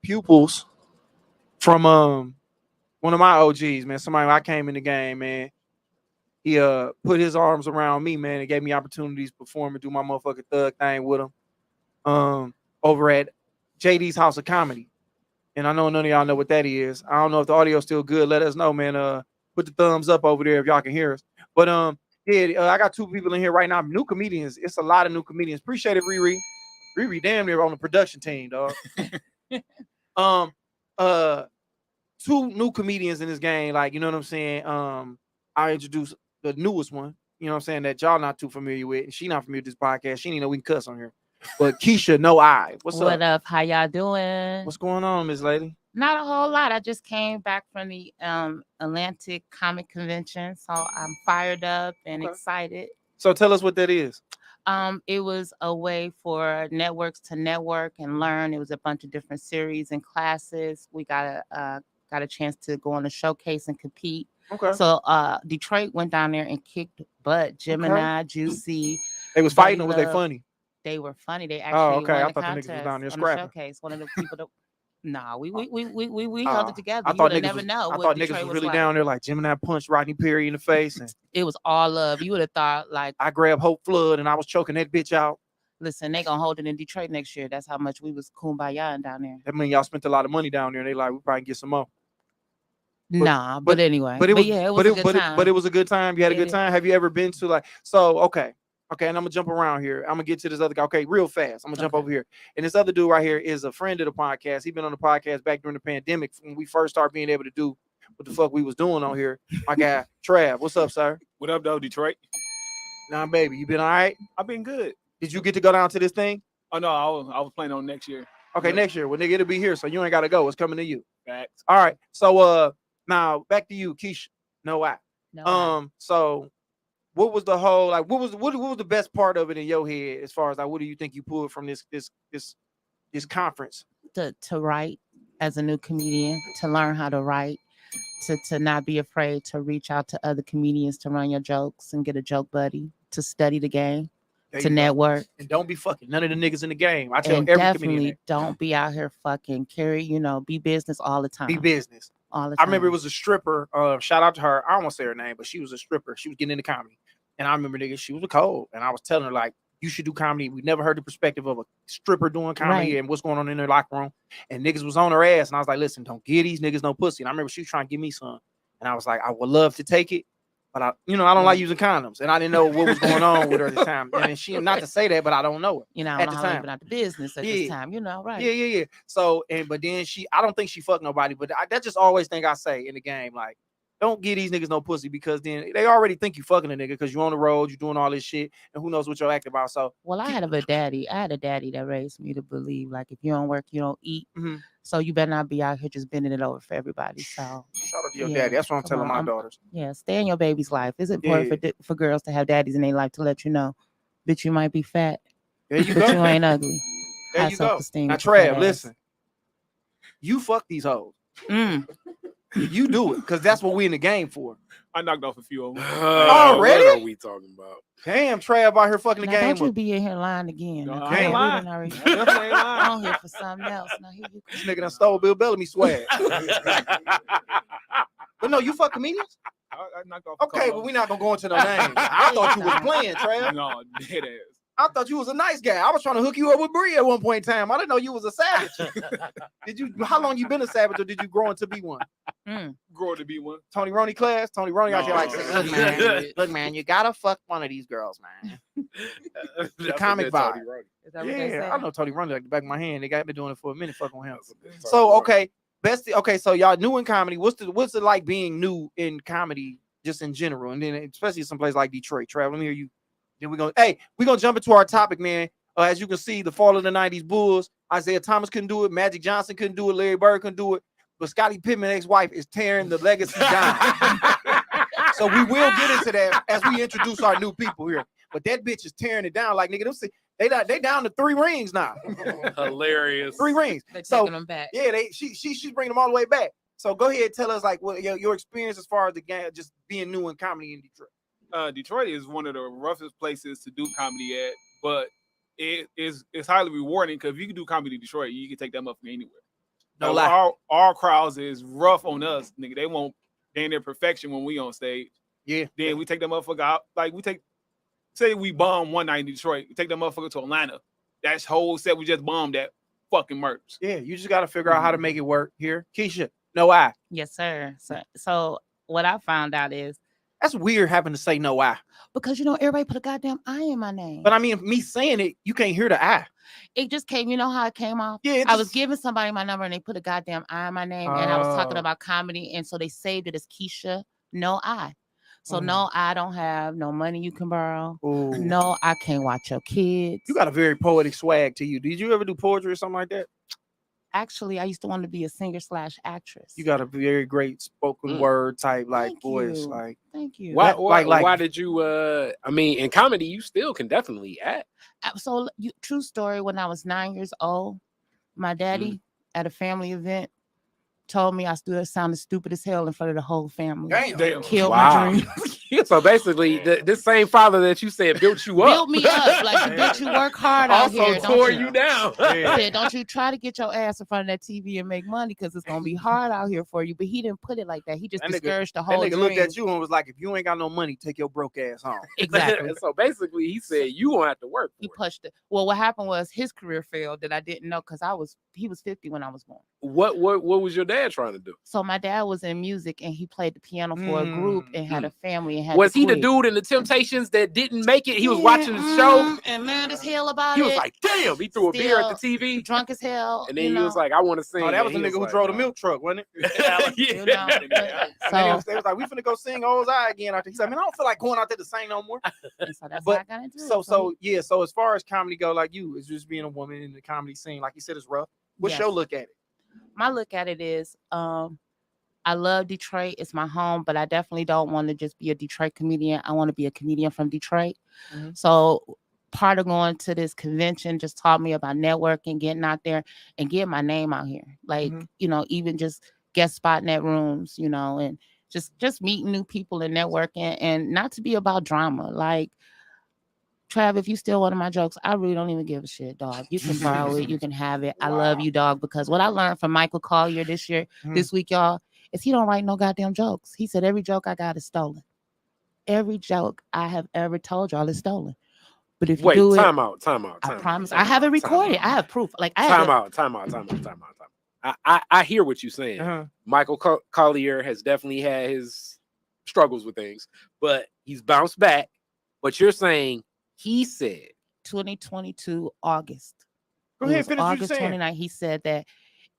Pupils from one of my OGs, man. Somebody I came in the game, man. He put his arms around me, man, and gave me opportunities to perform and do my motherfucking thug thing with him. Over at JD's House of Comedy. And I know none of y'all know what that is. I don't know if the audio's still good. Let us know, man. Put the thumbs up over there if y'all can hear us. But I got two people in here right now. New comedians. It's a lot of new comedians. Appreciate it, Riri. Riri damn near on the production team, dog. Two new comedians in this game, like, you know what I'm saying? I introduced the newest one, you know what I'm saying, that y'all not too familiar with, and she not familiar with this podcast. She didn't know we can cuss on here. But Keisha, no I. What's up? What up? How y'all doing? What's going on, Miss Lady? Not a whole lot. I just came back from the Atlantic Comic Convention, so I'm fired up and excited. So tell us what that is. It was a way for networks to network and learn. It was a bunch of different series and classes. We got a chance to go on a showcase and compete. Okay. So Detroit went down there and kicked butt. Gemini, Juicy. They was fighting or was they funny? They were funny. They actually won I the thought contest the niggas was down there on scrapping. the showcase. One of the people that nah, we held it together. I You thought would niggas never was, know. I what thought Detroit niggas was was really like. down there like Gemini punched Rodney Perry in the face, and It was all love. You would have thought like I grabbed Hope Flood and I was choking that bitch out. listen, they gonna hold it in Detroit next year. That's how much we was kumbaya down there. That mean y'all spent a lot of money down there. And they like we probably can get some more. But anyway. But it was a good time. But it was a good time. You had a good time. Have you ever been to okay, and I'm gonna jump around here. I'm gonna get to this other guy. Okay, real fast. I'm gonna jump over here. And this other dude right here is a friend of the podcast. He's been on the podcast back during the pandemic when we first started being able to do what the fuck we was doing on here. My guy, Trav. What's up, sir? What up, though, Detroit? Nah, baby, you been all right? I've been good. Did you get to go down to this thing? Oh no, I was planning on next year. Okay, next year. Well, nigga, it'll be here, so you ain't gotta go. It's coming to you. Facts. All right. So now back to you, Keisha. No I. So what was the whole what was the best part of it in your head as far as what do you think you pulled from this conference? To write as a new comedian, to learn how to write, to not be afraid to reach out to other comedians to run your jokes and get a joke buddy, to study the game, to network. And don't be fucking none of the niggas in the game. I tell and every definitely comedian don't be out here fucking be business all the time. Be business. All the time. I remember it was a stripper. Shout out to her. I don't want to say her name, but she was a stripper. She was getting into comedy. And I remember, nigga, she was a cold. And I was telling her, like, you should do comedy. We never heard the perspective of a stripper doing comedy and what's going on in their locker room. And niggas was on her ass. And I was like, listen, don't give these niggas no pussy. And I remember she was trying to give me some. And I was like, I would love to take it. But I don't like using condoms. And I didn't know what was going on with her at the time. And she, not to say that, but I don't know her. I don't know how long been out the business at this time, right? Yeah. So, but then I don't think she fucked nobody. But that's just always thing I say in the game. Like, don't give these niggas no pussy because then they already think you fucking a nigga because you on the road, you doing all this shit, and who knows what you're acting about. So, I had a daddy that raised me to believe like if you don't work, you don't eat. Mm-hmm. So you better not be out here just bending it over for everybody. So shout out to your daddy. That's what I'm telling my daughters. Yeah, stay in your baby's life. It's important for girls to have daddies in their life to let you know, bitch, you might be fat. There you but go. You ain't ugly. There you go. Now, Trav, listen. You fuck these hoes. You do it because that's what we in the game for. I knocked off a few of them. Already? What are we talking about? Damn, Trav out here fucking the game. Don't you be in here lying again. No, I ain't lying. I'm here for something else. Now, here you this nigga done stole Bill Bellamy swag. But no, you fuck comedians? I knocked off okay, but we're not going to go into no names. I thought you was playing, Trav. No, dead ass. I thought you was a nice guy. I was trying to hook you up with Bree at one point in time. I didn't know you was a savage. How long you been a savage, or did you grow to be one? Grow to be one. Tony Roney class. Tony Roney out here like, look, man, you gotta fuck one of these girls, man. The comic vibe. Yeah, I know Tony Roney like the back of my hand. They got been doing it for a minute, fucking with him. So okay, so y'all new in comedy. What's it like being new in comedy, just in general, and then especially someplace like Detroit? Trav, let me hear you. Then we're gonna jump into our topic, man. As you can see, the fall of the 90s Bulls. Isaiah Thomas couldn't do it. Magic Johnson couldn't do it. Larry Bird couldn't do it. But Scottie Pippen, ex-wife, is tearing the legacy down. So we will get into that as we introduce our new people here. But that bitch is tearing it down. Like, nigga, they down to 3 rings now. Hilarious. 3 rings. They're taking them back. Yeah, she's bringing them all the way back. So go ahead, tell us like what your experience as far as the game, just being new in comedy in Detroit. Detroit is one of the roughest places to do comedy at, but it's highly rewarding because if you can do comedy in Detroit, you can take that motherfucker anywhere. No lie. Our crowds is rough on us, nigga. They want their perfection when we on stage. Yeah. Then we take that motherfucker out. Like say we bomb one night in Detroit, we take that motherfucker to Atlanta. That whole set we just bombed that fucking murders. Yeah, you just got to figure out how to make it work here. Keisha, no I. Yes, sir. So what I found out is that's weird having to say no I. Because everybody put a goddamn I in my name. But I mean, me saying it, you can't hear the I. It just came, you know how it came off? Yeah. I was giving somebody my number and they put a goddamn I in my name. And I was talking about comedy. And so they saved it as Keisha, no I. So no, I don't have no money you can borrow. Ooh. No, I can't watch your kids. You got a very poetic swag to you. Did you ever do poetry or something like that? Actually, I used to want to be a singer/actress. You got a very great spoken word type, like voice. Like, thank you. Why did you? I mean, in comedy, you still can definitely act. So, true story. When I was 9 years old, my daddy at a family event told me I sounded stupid as hell in front of the whole family. Damn. Killed my dream. So basically, this same father that you said built you up, built me up, like bitch, you work hard out here. Also tore you down. Said, don't you try to get your ass in front of that TV and make money because it's gonna be hard out here for you. But he didn't put it like that. He just discouraged the whole. That nigga looked at you and was like, "If you ain't got no money, take your broke ass home." Exactly. So basically, he said you gonna have to work. He pushed it. Well, what happened was his career failed that I didn't know because he was 50 when I was born. What was your dad trying to do? So my dad was in music and he played the piano for a group and had a family and had. Was he the dude in the Temptations that didn't make it? He was watching the show and mad as hell about it. He was like, "Damn!" He threw a beer at the TV, drunk as hell. And then he was like, "I want to sing." Oh, that was the nigga who drove the milk truck, wasn't it? So they was like, "We finna go sing O's Eye again." Out there. He's like, "Man, I don't feel like going out there to sing no more." So that's what I got into. So as far as comedy go, like you, it's just being a woman in the comedy scene. Like you said, it's rough. What's your look at it? My look at it is, I love Detroit. It's my home, but I definitely don't want to just be a Detroit comedian. I want to be a comedian from Detroit. Mm-hmm. So part of going to this convention just taught me about networking, getting out there and getting my name out here. Like, even just guest spotting at rooms, and just meeting new people and networking, and not to be about drama. Like, Trav, if you steal one of my jokes, I really don't even give a shit, dog. You can borrow it. You can have it. I love you, dog, because what I learned from Michael Collier this week, y'all, is he don't write no goddamn jokes. He said every joke I got is stolen. Every joke I have ever told y'all is stolen. But if you do it, time out. I promise. I have it recorded. I have proof. Like time out. I hear what you're saying. Uh-huh. Michael Collier has definitely had his struggles with things, but he's bounced back. But you're saying he said 2022 August. Go ahead, finish August what you're 29th. He said that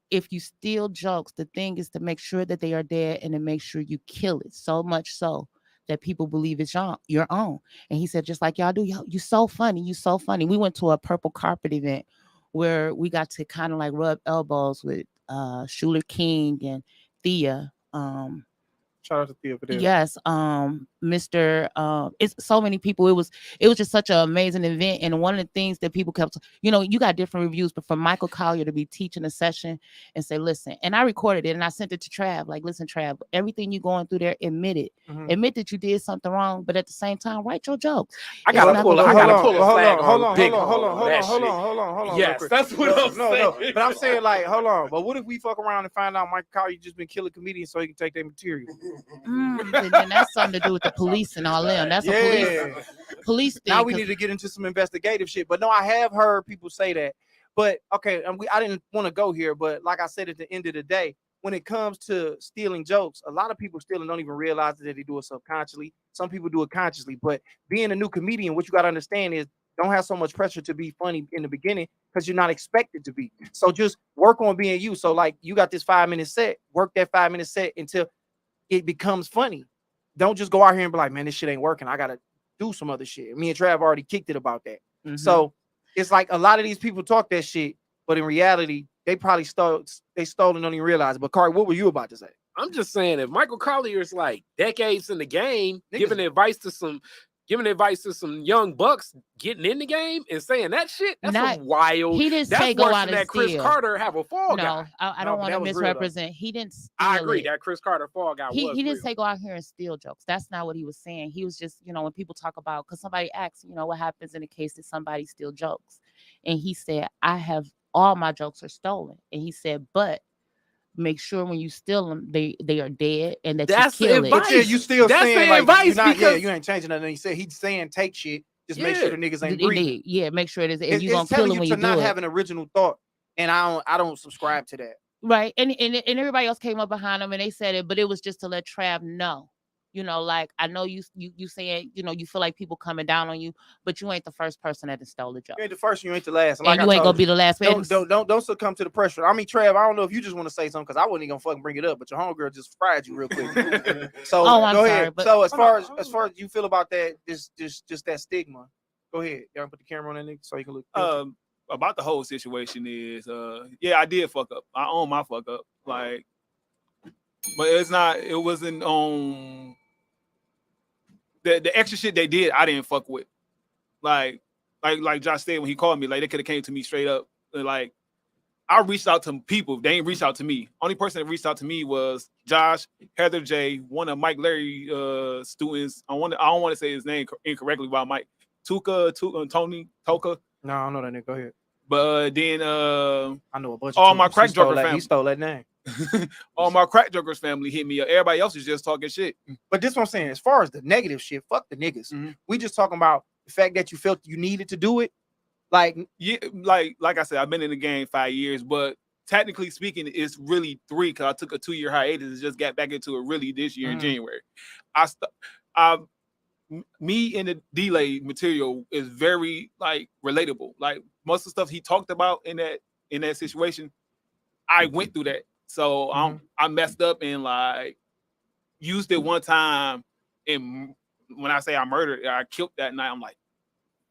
if you steal jokes, the thing is to make sure that they are dead and to make sure you kill it so much so that people believe it's your own. And he said, just like y'all do, you so funny. You so funny. We went to a purple carpet event where we got to kind of like rub elbows with Shuler King and Thea. Shout out to Thea for that. Yes, Mr. It's so many people. It was just such an amazing event. And one of the things that people kept, you got different reviews, but for Michael Collier to be teaching a session and say, listen, and I recorded it and I sent it to Trav. Like, listen, Trav, everything you're going through there, admit it. Mm-hmm. Admit that you did something wrong, but at the same time, write your jokes. I gotta pull a flag. Hold on. Yes, that's what I'm saying. No, but I'm saying, like, hold on. But what if we fuck around and find out Michael Collier just been killing comedians so he can take their material? And then that's something to do with the police and all them. That's a police thing. Now we need to get into some investigative shit. But no, I have heard people say that. But okay, I didn't want to go here, but like I said, at the end of the day, when it comes to stealing jokes, a lot of people steal and don't even realize that they do it subconsciously. Some people do it consciously. But being a new comedian, what you got to understand is don't have so much pressure to be funny in the beginning because you're not expected to be. So just work on being you. So like you got this 5-minute set, work that 5-minute set until it becomes funny. Don't just go out here and be like, man, this shit ain't working. I got to do some other shit. Me and Trav already kicked it about that. Mm-hmm. So it's like a lot of these people talk that shit, but in reality, they probably stole and don't even realize it. But Kari, what were you about to say? I'm just saying, if Michael Collier is like decades in the game, giving advice to some young bucks getting in the game and saying that shit, that's some wild. He didn't say go out and that Chris steal. Carter have a fall guy. I don't want to misrepresent. He didn't steal. I agree that Chris Carter fall guy. He didn't say go out here and steal jokes. That's not what he was saying. He was just, when people talk about, because somebody asks, what happens in the case that somebody steal jokes, And he said, I have all my jokes are stolen. And he said, but make sure when you steal them, they are dead and that That's you kill the it. But yeah, you still That's saying the like advice you're not, because you ain't changing nothing. He said he's saying take shit, just make sure the niggas ain't Indeed. breathing. Yeah, make sure it is. And you're gonna It's kill telling it you when to you not do it. have an original thought, and I don't subscribe to that. Right. And everybody else came up behind him and they said it, but it was just to let Trav know. You know, like I know you saying, you know, you feel like people coming down on you, but you ain't the first person that stole the joke. You ain't the first, you ain't the last. And you ain't gonna be the last. Don't succumb to the pressure. I mean, Trav, I don't know if you just want to say something because I wasn't even gonna fucking bring it up, but your homegirl just fried you real quick. So I'm go sorry, ahead. but So as far as you feel about that, just that stigma. Go ahead. Y'all put the camera on that nigga so you can look. About the whole situation is, yeah, I did fuck up. I own my fuck up. Like, but it wasn't on the extra shit they did. I didn't fuck with. Like Josh said when he called me, like they could have came to me straight up. Like I reached out to people. They ain't reached out to me. Only person that reached out to me was Josh, Heather J, one of Mike Larry students. I don't want to say his name incorrectly about Mike. Tony Toka. No, I don't know that nigga. Go ahead. But then I know a bunch of all my crack joker family. He stole that name. All my crack jokers family hit me up. Everybody else is just talking shit. But this what I'm saying. As far as the negative shit, fuck the niggas. Mm-hmm. We just talking about the fact that you felt you needed to do it. Like, yeah, like I said, I've been in the game 5 years, but technically speaking, it's really 3 because I took a 2-year hiatus and just got back into it really this year in January. Me and the delay material is very like relatable. Like most of the stuff he talked about in that situation, I went through that. So I messed up and like used it one time. And when I say I murdered, I killed that night. I'm like,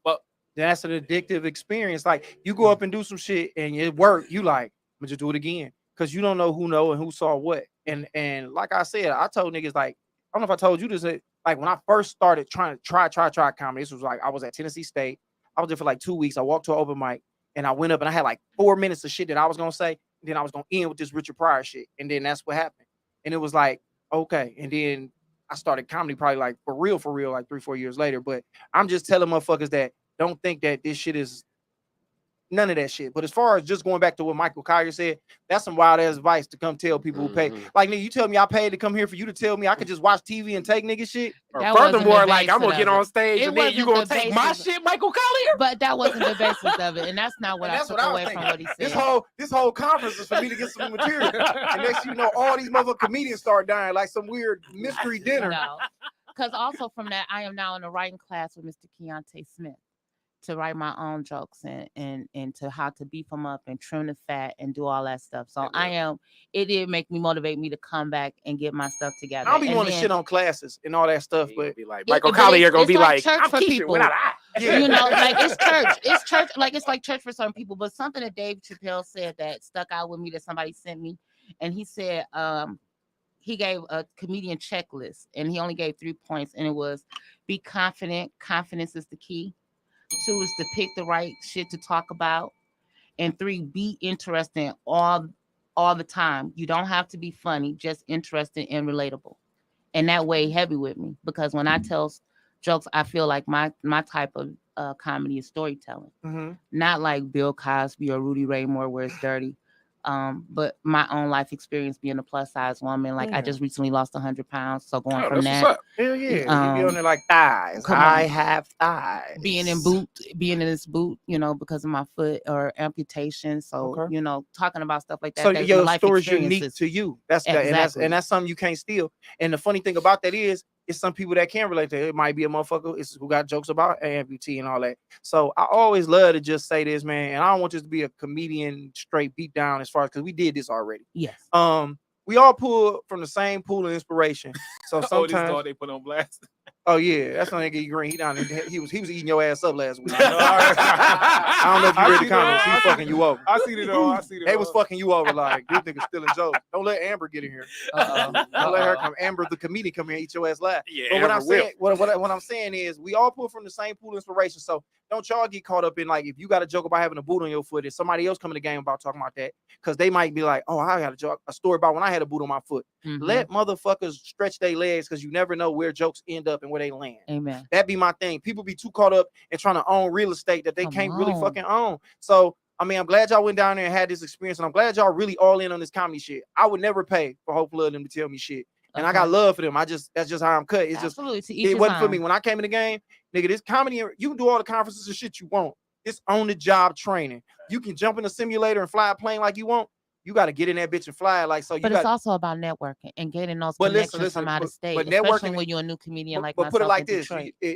fuck. That's an addictive experience. Like you go up and do some shit and it worked. You like, I'm gonna just do it again because you don't know who know and who saw what. And like I said, I told niggas like, I don't know if I told you this. Like when I first started trying to try comedy, this was like I was at Tennessee State. I was there for like 2 weeks. I walked to an open mic and I went up and I had like 4 minutes of shit that I was gonna say. And then I was gonna end with this Richard Pryor shit. And then that's what happened. And it was like, okay. And then I started comedy probably like for real, like 3-4 years later. But I'm just telling motherfuckers that don't think that this shit is none of that shit. But as far as just going back to what Michael Collier said, that's some wild ass advice to come tell people who pay. Like, nigga, you tell me I paid to come here for you to tell me I could just watch TV and take nigga shit. Or furthermore, like I'm gonna get on stage and then you gonna take my shit, Michael Collier. But that wasn't the basis of it, and that's not what I took away from what he said. This whole conference is for me to get some material. And next you know, all these motherfucking comedians start dying like some weird mystery dinner. No, because also from that, I am now in a writing class with Mr. Keontae Smith to write my own jokes and to how to beef them up and trim the fat and do all that stuff. So it did motivate me to come back and get my stuff together. I'll be wanting to shit on classes and all that stuff, but be like Michael Collier gonna be like church for people. Yeah. You know, like it's church, like it's like church for some people. But something that Dave Chappelle said that stuck out with me that somebody sent me, and he said he gave a comedian checklist and he only gave 3 points, and it was be confident. Confidence is the key. 2 is to pick the right shit to talk about. And 3, be interesting all the time. You don't have to be funny, just interesting and relatable. And that weighed heavy with me because when I tell jokes, I feel like my type of comedy is storytelling. Not like Bill Cosby or Rudy Ray Moore where it's dirty. But my own life experience being a plus size woman, like I just recently lost 100 pounds. So going from that, hell yeah, you be on there like thighs. I have thighs. Being in this boot, you know, because of my foot or amputation. So you know, talking about stuff like that. So your story is unique to you. That's exactly. and that's something you can't steal. And the funny thing about that is, it's some people that can relate to it. It might be a motherfucker who got jokes about amputee and all that. So I always love to just say this, man. And I don't want this to be a comedian straight beat down as far as because we did this already. Yes. We all pull from the same pool of inspiration. So sometimes they put on blast. Oh yeah, that's not nigga Green. He down there. He was eating your ass up last week. I don't know if you read the comments. He fucking you over. I see it all. They was fucking you over like this nigga stealing jokes. Don't let Amber get in here. Don't let her come. Amber the comedian come here and eat your ass laugh. Yeah, but what I'm saying is we all pull from the same pool of inspiration. So don't y'all get caught up in like, if you got a joke about having a boot on your foot and somebody else come in the game about talking about that, because they might be like, oh, I got a story about when I had a boot on my foot. Let motherfuckers stretch their legs, because you never know where jokes end up and where they land. Amen. That be my thing. People be too caught up in trying to own real estate that they can't really fucking own. So I mean, I'm glad y'all went down there and had this experience, and I'm glad y'all really all in on this comedy shit. I would never pay for Hope Flood them to tell me shit. And I got love for them. That's just how I'm cut. It's Absolutely. just, it wasn't for me. When I came in the game, nigga, this comedy, you can do all the conferences and shit you want. It's on the job training. You can jump in a simulator and fly a plane like you want. You got to get in that bitch and fly like so. But it's also about networking and getting those connections from out of state. But especially when you're a new comedian like myself. But put it like this: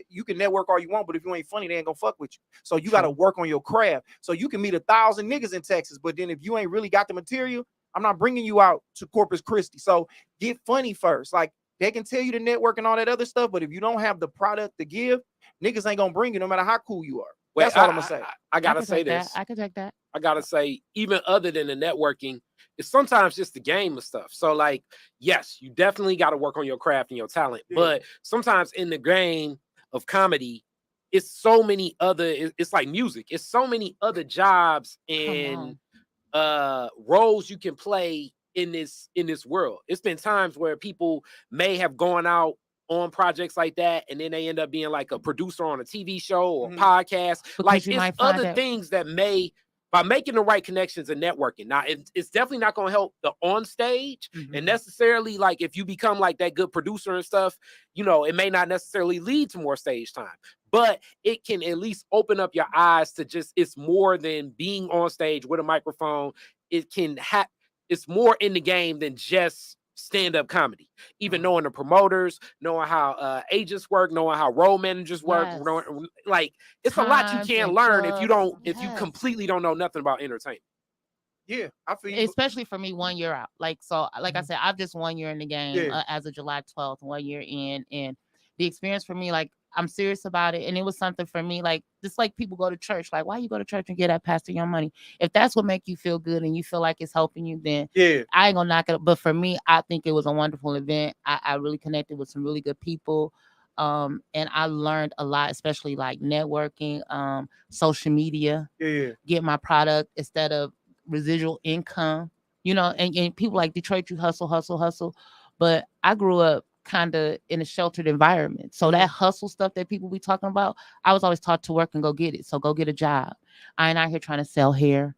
you can network all you want, but if you ain't funny, they ain't gonna fuck with you. So you got to work on your craft. So you can meet 1,000 niggas in Texas, but then if you ain't really got the material, I'm not bringing you out to Corpus Christi. So get funny first. Like, they can tell you to network and all that other stuff, but if you don't have the product to give, niggas ain't gonna bring you no matter how cool you are. That's all I'm gonna say. I gotta say this. I can take that. I gotta say, even other than the networking, it's sometimes just the game of stuff. So, like, yes, you definitely got to work on your craft and your talent, but sometimes in the game of comedy, it's so many other. It's like music. It's so many other jobs and roles you can play in this world. It's been times where people may have gone out on projects like that, and then they end up being like a producer on a TV show or podcast. Because like, it's other things that may, by making the right connections and networking. Now, it's definitely not going to help the on stage, and necessarily, like, if you become like that good producer and stuff, you know, it may not necessarily lead to more stage time, but it can at least open up your eyes to just, it's more than being on stage with a microphone. It can have, it's more in the game than just stand-up comedy. Even knowing the promoters, knowing how agents work, knowing how role managers work, like, it's a lot you can't learn if you don't, if you completely don't know nothing about entertainment. Yeah, I feel you. Especially for me, 1 year out. Like, so, like I said, I've just 1 year in the game as of July 12th, 1 year in, and the experience for me, like, I'm serious about it. And it was something for me, like, just like people go to church. Like, why you go to church and get that pastor your money? If that's what make you feel good and you feel like it's helping you, then I ain't gonna knock it up. But for me, I think it was a wonderful event. I really connected with some really good people. And I learned a lot, especially like networking, social media, get my product instead of residual income, you know, and people like Detroit, you hustle. But I grew up kind of in a sheltered environment. So that hustle stuff that people be talking about, I was always taught to work and go get it. So go get a job. I ain't out here trying to sell hair.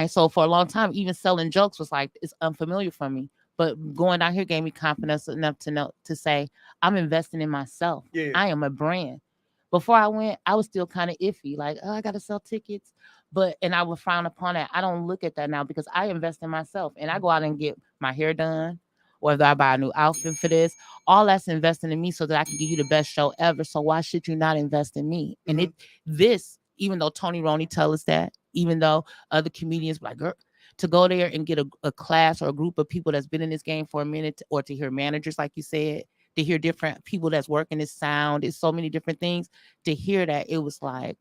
So for a long time, even selling jokes was like, it's unfamiliar for me. But going down here gave me confidence enough to know, to say, I'm investing in myself. I am a brand. Before I went, I was still kind of iffy. Like, oh, I got to sell tickets. And I would frown upon that. I don't look at that now because I invest in myself. And I go out and get my hair done, whether I buy a new outfit for this, all that's investing in me so that I can give you the best show ever. So why should you not invest in me? And even though Tony Roney tell us that, even though other comedians like, girl, to go there and get a class or a group of people that's been in this game for a minute, or to hear managers, like you said, to hear different people that's working this sound, it's so many different things. To hear that, it was like,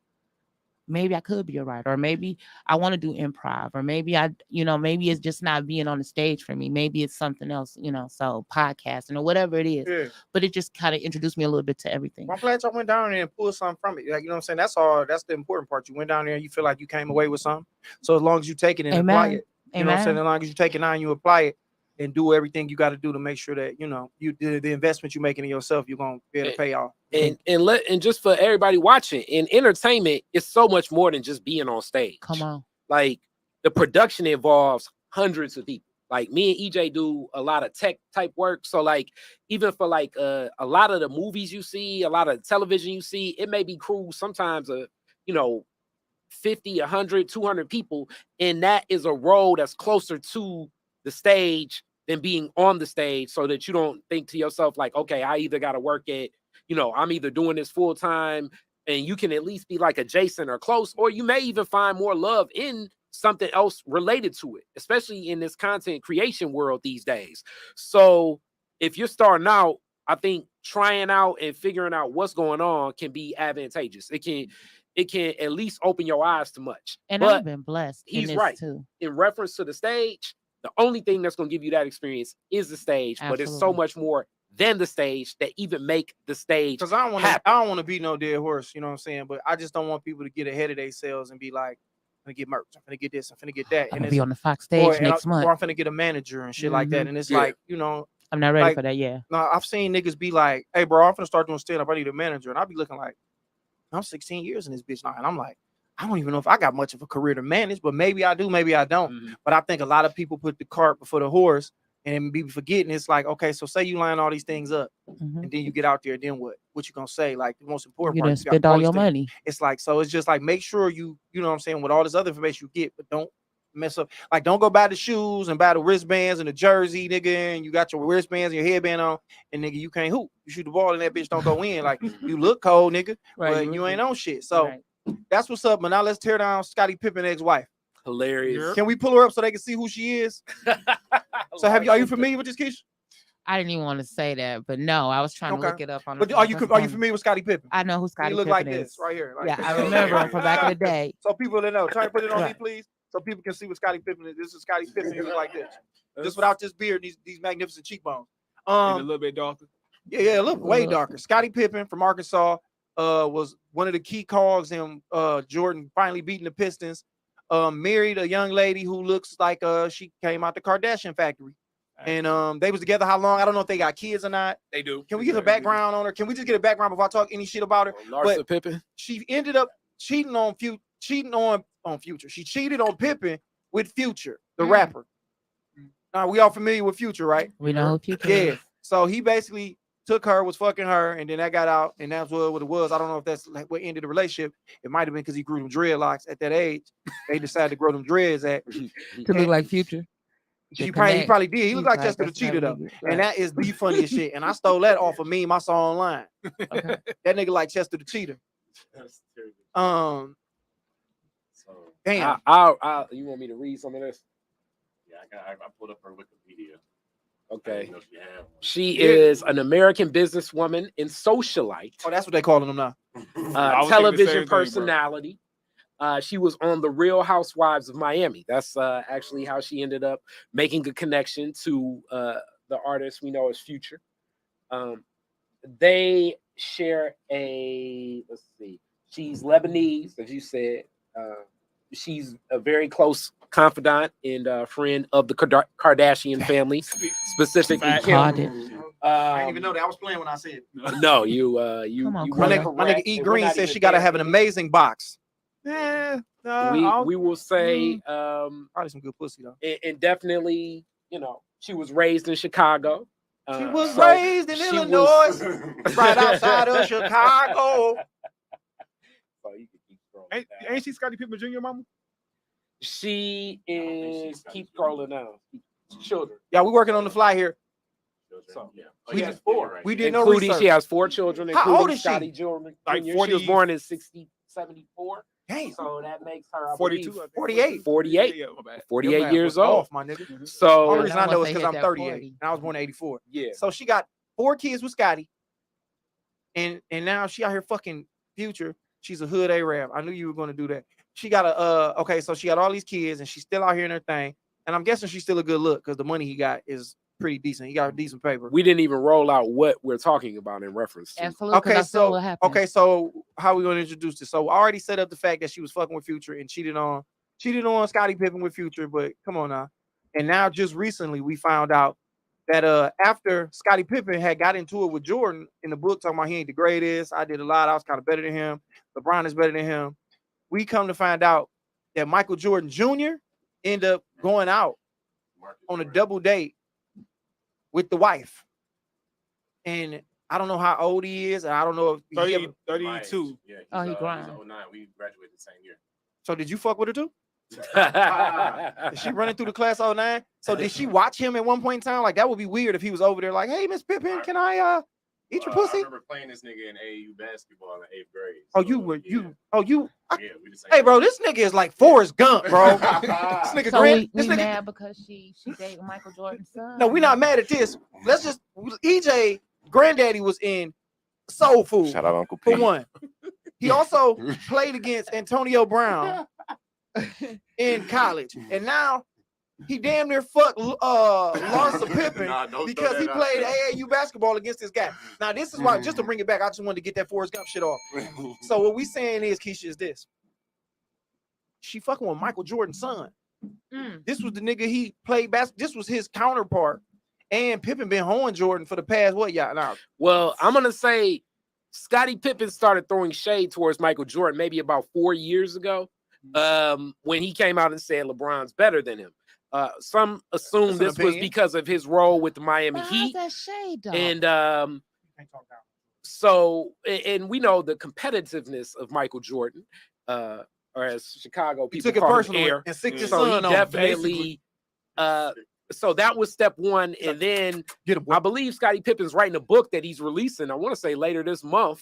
maybe I could be a writer, or maybe I want to do improv, or maybe maybe it's just not being on the stage for me. Maybe it's something else, so podcasting or whatever it is. But it just kind of introduced me a little bit to everything. I'm glad y'all went down there and pulled something from it. Like, you know what I'm saying? That's all. That's the important part. You went down there and you feel like you came away with something. So as long as you take it and apply it, you know what I'm saying? As long as you take it now and you apply it and do everything you got to do to make sure that, the investment you're making in yourself, you're going to be able to pay off. And just for everybody watching, in entertainment, it's so much more than just being on stage. Come on. Like, the production involves hundreds of people. Like, me and EJ do a lot of tech type work. So, like, even for like a lot of the movies you see, a lot of television you see, it may be crews sometimes 50, 100, 200 people. And that is a role that's closer to the stage than being on the stage, so that you don't think to yourself like, okay, I either got to work at, I'm either doing this full time, and you can at least be like adjacent or close, or you may even find more love in something else related to it, especially in this content creation world these days. So if you're starting out, I think trying out and figuring out what's going on can be advantageous. It can at least open your eyes to much. And I've been blessed. He's right too. In reference to the stage, the only thing that's going to give you that experience is the stage. Absolutely. But it's so much more than the stage that even make the stage. Because I don't want to be no dead horse, you know what I'm saying? But I just don't want people to get ahead of themselves and be like, I'm gonna get merch, I'm gonna get this, I'm gonna get that. I'm gonna be on the Fox stage next month. Or I'm gonna get a manager and shit like that. And it's like, you know, I'm not ready for that. Yeah. No, I've seen niggas be like, hey, bro, I'm gonna start doing stand up. I need a manager. And I'll be looking like, I'm 16 years in this bitch now. And I'm like, I don't even know if I got much of a career to manage, but maybe I do, maybe I don't. But I think a lot of people put the cart before the horse and be forgetting. It's like, okay, so say you line all these things up and then you get out there, then what? What you gonna say? Like the most important part, you spend all your money. It's like, so it's just like, make sure you know what I'm saying, with all this other information you get, but don't mess up. Like, don't go buy the shoes and buy the wristbands and the jersey, nigga, and you got your wristbands and your headband on, and nigga, you can't hoop. You shoot the ball and that bitch don't go in. Like, you look cold, nigga, but you ain't on shit. So that's what's up. But now let's tear down Scottie Pippen ex-wife. Hilarious. Can we pull her up so they can see who she is? So are you familiar with this, Keisha? I didn't even want to say that, but no, I was trying to look it up on. But are you familiar with Scottie Pippen? I know who Scottie Pippen is. He look like this right here. Like, yeah, I remember him from back in the day. So people that know, try to put it on me, please, so people can see what Scottie Pippen is. This is Scottie Pippen. He look like this, just without this beard, these magnificent cheekbones. A little bit darker. Yeah, a little way darker. Scottie Pippen from Arkansas was one of the key cogs in Jordan finally beating the Pistons. Married a young lady who looks like she came out the Kardashian factory. And they was together how long? I don't know if they got kids or not. They do. Can we get a background on her? Can we just get a background before I talk any shit about her? Larsa Pippen. She ended up cheating on Future. She cheated on Pippen with Future, the rapper. Now we all familiar with Future, right? We know who Future is. So he basically took her, was fucking her, and then that got out, and that's what it was. I don't know if that's like what ended the relationship. It might have been because he grew them dreadlocks at that age. They decided to grow them dreads to look like Future. He probably did. He looked like Chester the Cheetah though, and that is the funniest shit. And I stole that off of meme I saw online. That nigga like Chester the Cheetah. Damn. You want me to read some of this? Yeah, I pulled up her Wikipedia. Okay. She is an American businesswoman and socialite. Oh, that's what they calling them now. Television personality. She was on The Real Housewives of Miami. That's actually how she ended up making a connection to the artist we know as Future. They share let's see, she's Lebanese, as you said. She's a very close confidant and friend of the Kardashian family, specifically Kim. I didn't even know that. I was playing when I said it. No, you. My nigga E Green says she got to have an amazing box. We will say probably some good pussy though. And definitely, she was raised in Chicago. She was raised in Illinois, right outside of Chicago. Ain't she Scottie Pippen Jr. mama? She is. Keep scrolling down. Children. Yeah, we're working on the fly here. So, yeah. We has 4. Right? We did no research. She has 4 children. How old is she? Scottie Jr. Like 40, she was born in 74. Damn. So that makes her 42, 48. 48. Yeah, my bad. 48 years old. Off, my nigga. So the only reason I know is because I'm 38 and I was born in 84. Yeah. So she got 4 kids with Scottie, and now she out here fucking Future. She's a hood Arab. I knew you were going to do that. She got okay, so she got all these kids and she's still out here in her thing. And I'm guessing she's still a good look because the money he got is pretty decent. He got a decent paper. We didn't even roll out what we're talking about in reference to. Absolutely. Okay, so how are we going to introduce this? So I already set up the fact that she was fucking with Future and cheated on Scottie Pippen with Future, but come on now. And now just recently we found out that after Scottie Pippen had got into it with Jordan in the book talking about he ain't the greatest, I did a lot, I was kind of better than him, LeBron is better than him. We come to find out that Michael Jordan Jr. ended up going out on a double date with the wife. And I don't know how old he is. And I don't know if 32. Yeah, he grind. 09. We graduated the same year. So did you fuck with her too? Is she running through the class 09? So did she watch him at one point in time? Like that would be weird if he was over there like, hey, Miss Pippen, can I eat your pussy? I remember playing this nigga in AAU basketball in the 8th grade. So, we the same. Hey, bro, this nigga is like Forrest Gump, bro. This nigga so we mad because she dated Michael Jordan's son? No, we not mad at this. Let's just EJ granddaddy was in Soul Food. Shout out Uncle P. For one. He also played against Antonio Brown in college. And now He damn near fucked Larsa Pippen because he played AAU basketball against this guy. Now, this is why, just to bring it back, I just wanted to get that Forrest Gump shit off. So what we saying is, Keisha, is this. She fucking with Michael Jordan's son. This was the nigga he played basketball. This was his counterpart. And Pippen been hoeing Jordan for the past, what, y'all? Now, well, I'm going to say Scottie Pippen started throwing shade towards Michael Jordan maybe about 4 years ago when he came out and said LeBron's better than him. Some assume this was because of his role with the Miami Heat. That shade, though? And so, and we know the competitiveness of Michael Jordan, or as Chicago people call him, Air. And sick his so son he definitely. So that was step one, and then I believe Scottie Pippen's writing a book that he's releasing. I want to say later this month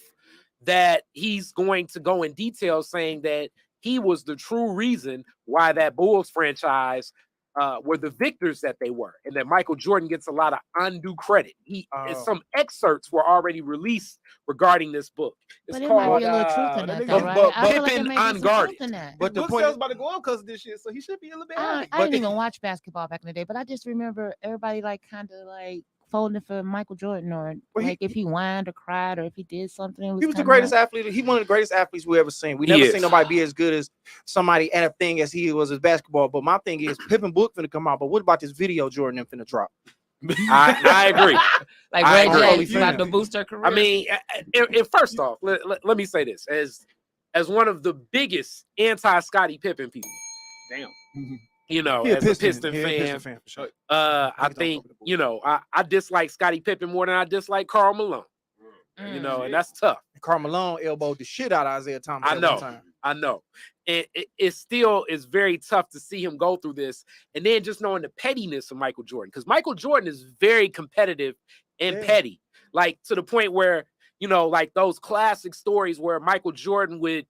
that he's going to go in detail, saying that he was the true reason why that Bulls franchise were the victors that they were, and that Michael Jordan gets a lot of undue credit. Some excerpts were already released regarding this book. It's but called it might be a little truth in that, though, right? Pippen Unguarded. But the book sales about to go up because of this shit, so he should be a little bit happy. I didn't even watch basketball back in the day, but I just remember everybody like kind of like folding for Michael Jordan, or like if he whined or cried or if he did something. He was the greatest athlete. He one of the greatest athletes we ever seen. We never seen nobody be as good as somebody at a thing as he was as basketball. But my thing is, Pippen book finna come out. But what about this video Jordan them finna drop? I agree. Like Ray J about to boost her career. I mean, first off, let me say this as one of the biggest anti-Scottie Pippen people. Damn. You know, as a Piston fan, for sure. I think, you know, I dislike Scottie Pippen more than I dislike Karl Malone. You know, and that's tough. Karl Malone elbowed the shit out of Isaiah Thomas. I know. It still is very tough to see him go through this. And then just knowing the pettiness of Michael Jordan, because Michael Jordan is very competitive and petty, like to the point where, you know, like those classic stories where Michael Jordan would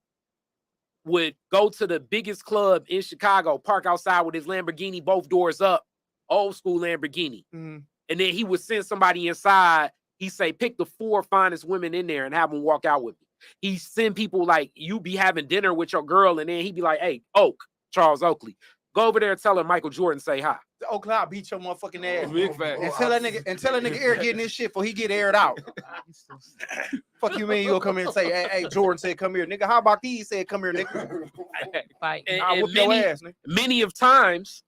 go to the biggest club in Chicago, park outside with his Lamborghini, both doors up, old school Lamborghini. And then he would send somebody inside. He say, pick the 4 finest women in there and have them walk out with me. He send people like, you be having dinner with your girl, and then he'd be like, hey, Charles Oakley, go over there and tell her Michael Jordan say hi. Oakley, I'll beat your motherfucking ass. Big fact. And tell that nigga Air getting this shit before he get aired out. Fuck you mean you gonna come here and say, hey, Jordan said come here, nigga. How about these said come here, nigga? Fight. I'll whoop your ass, nigga. Many of times,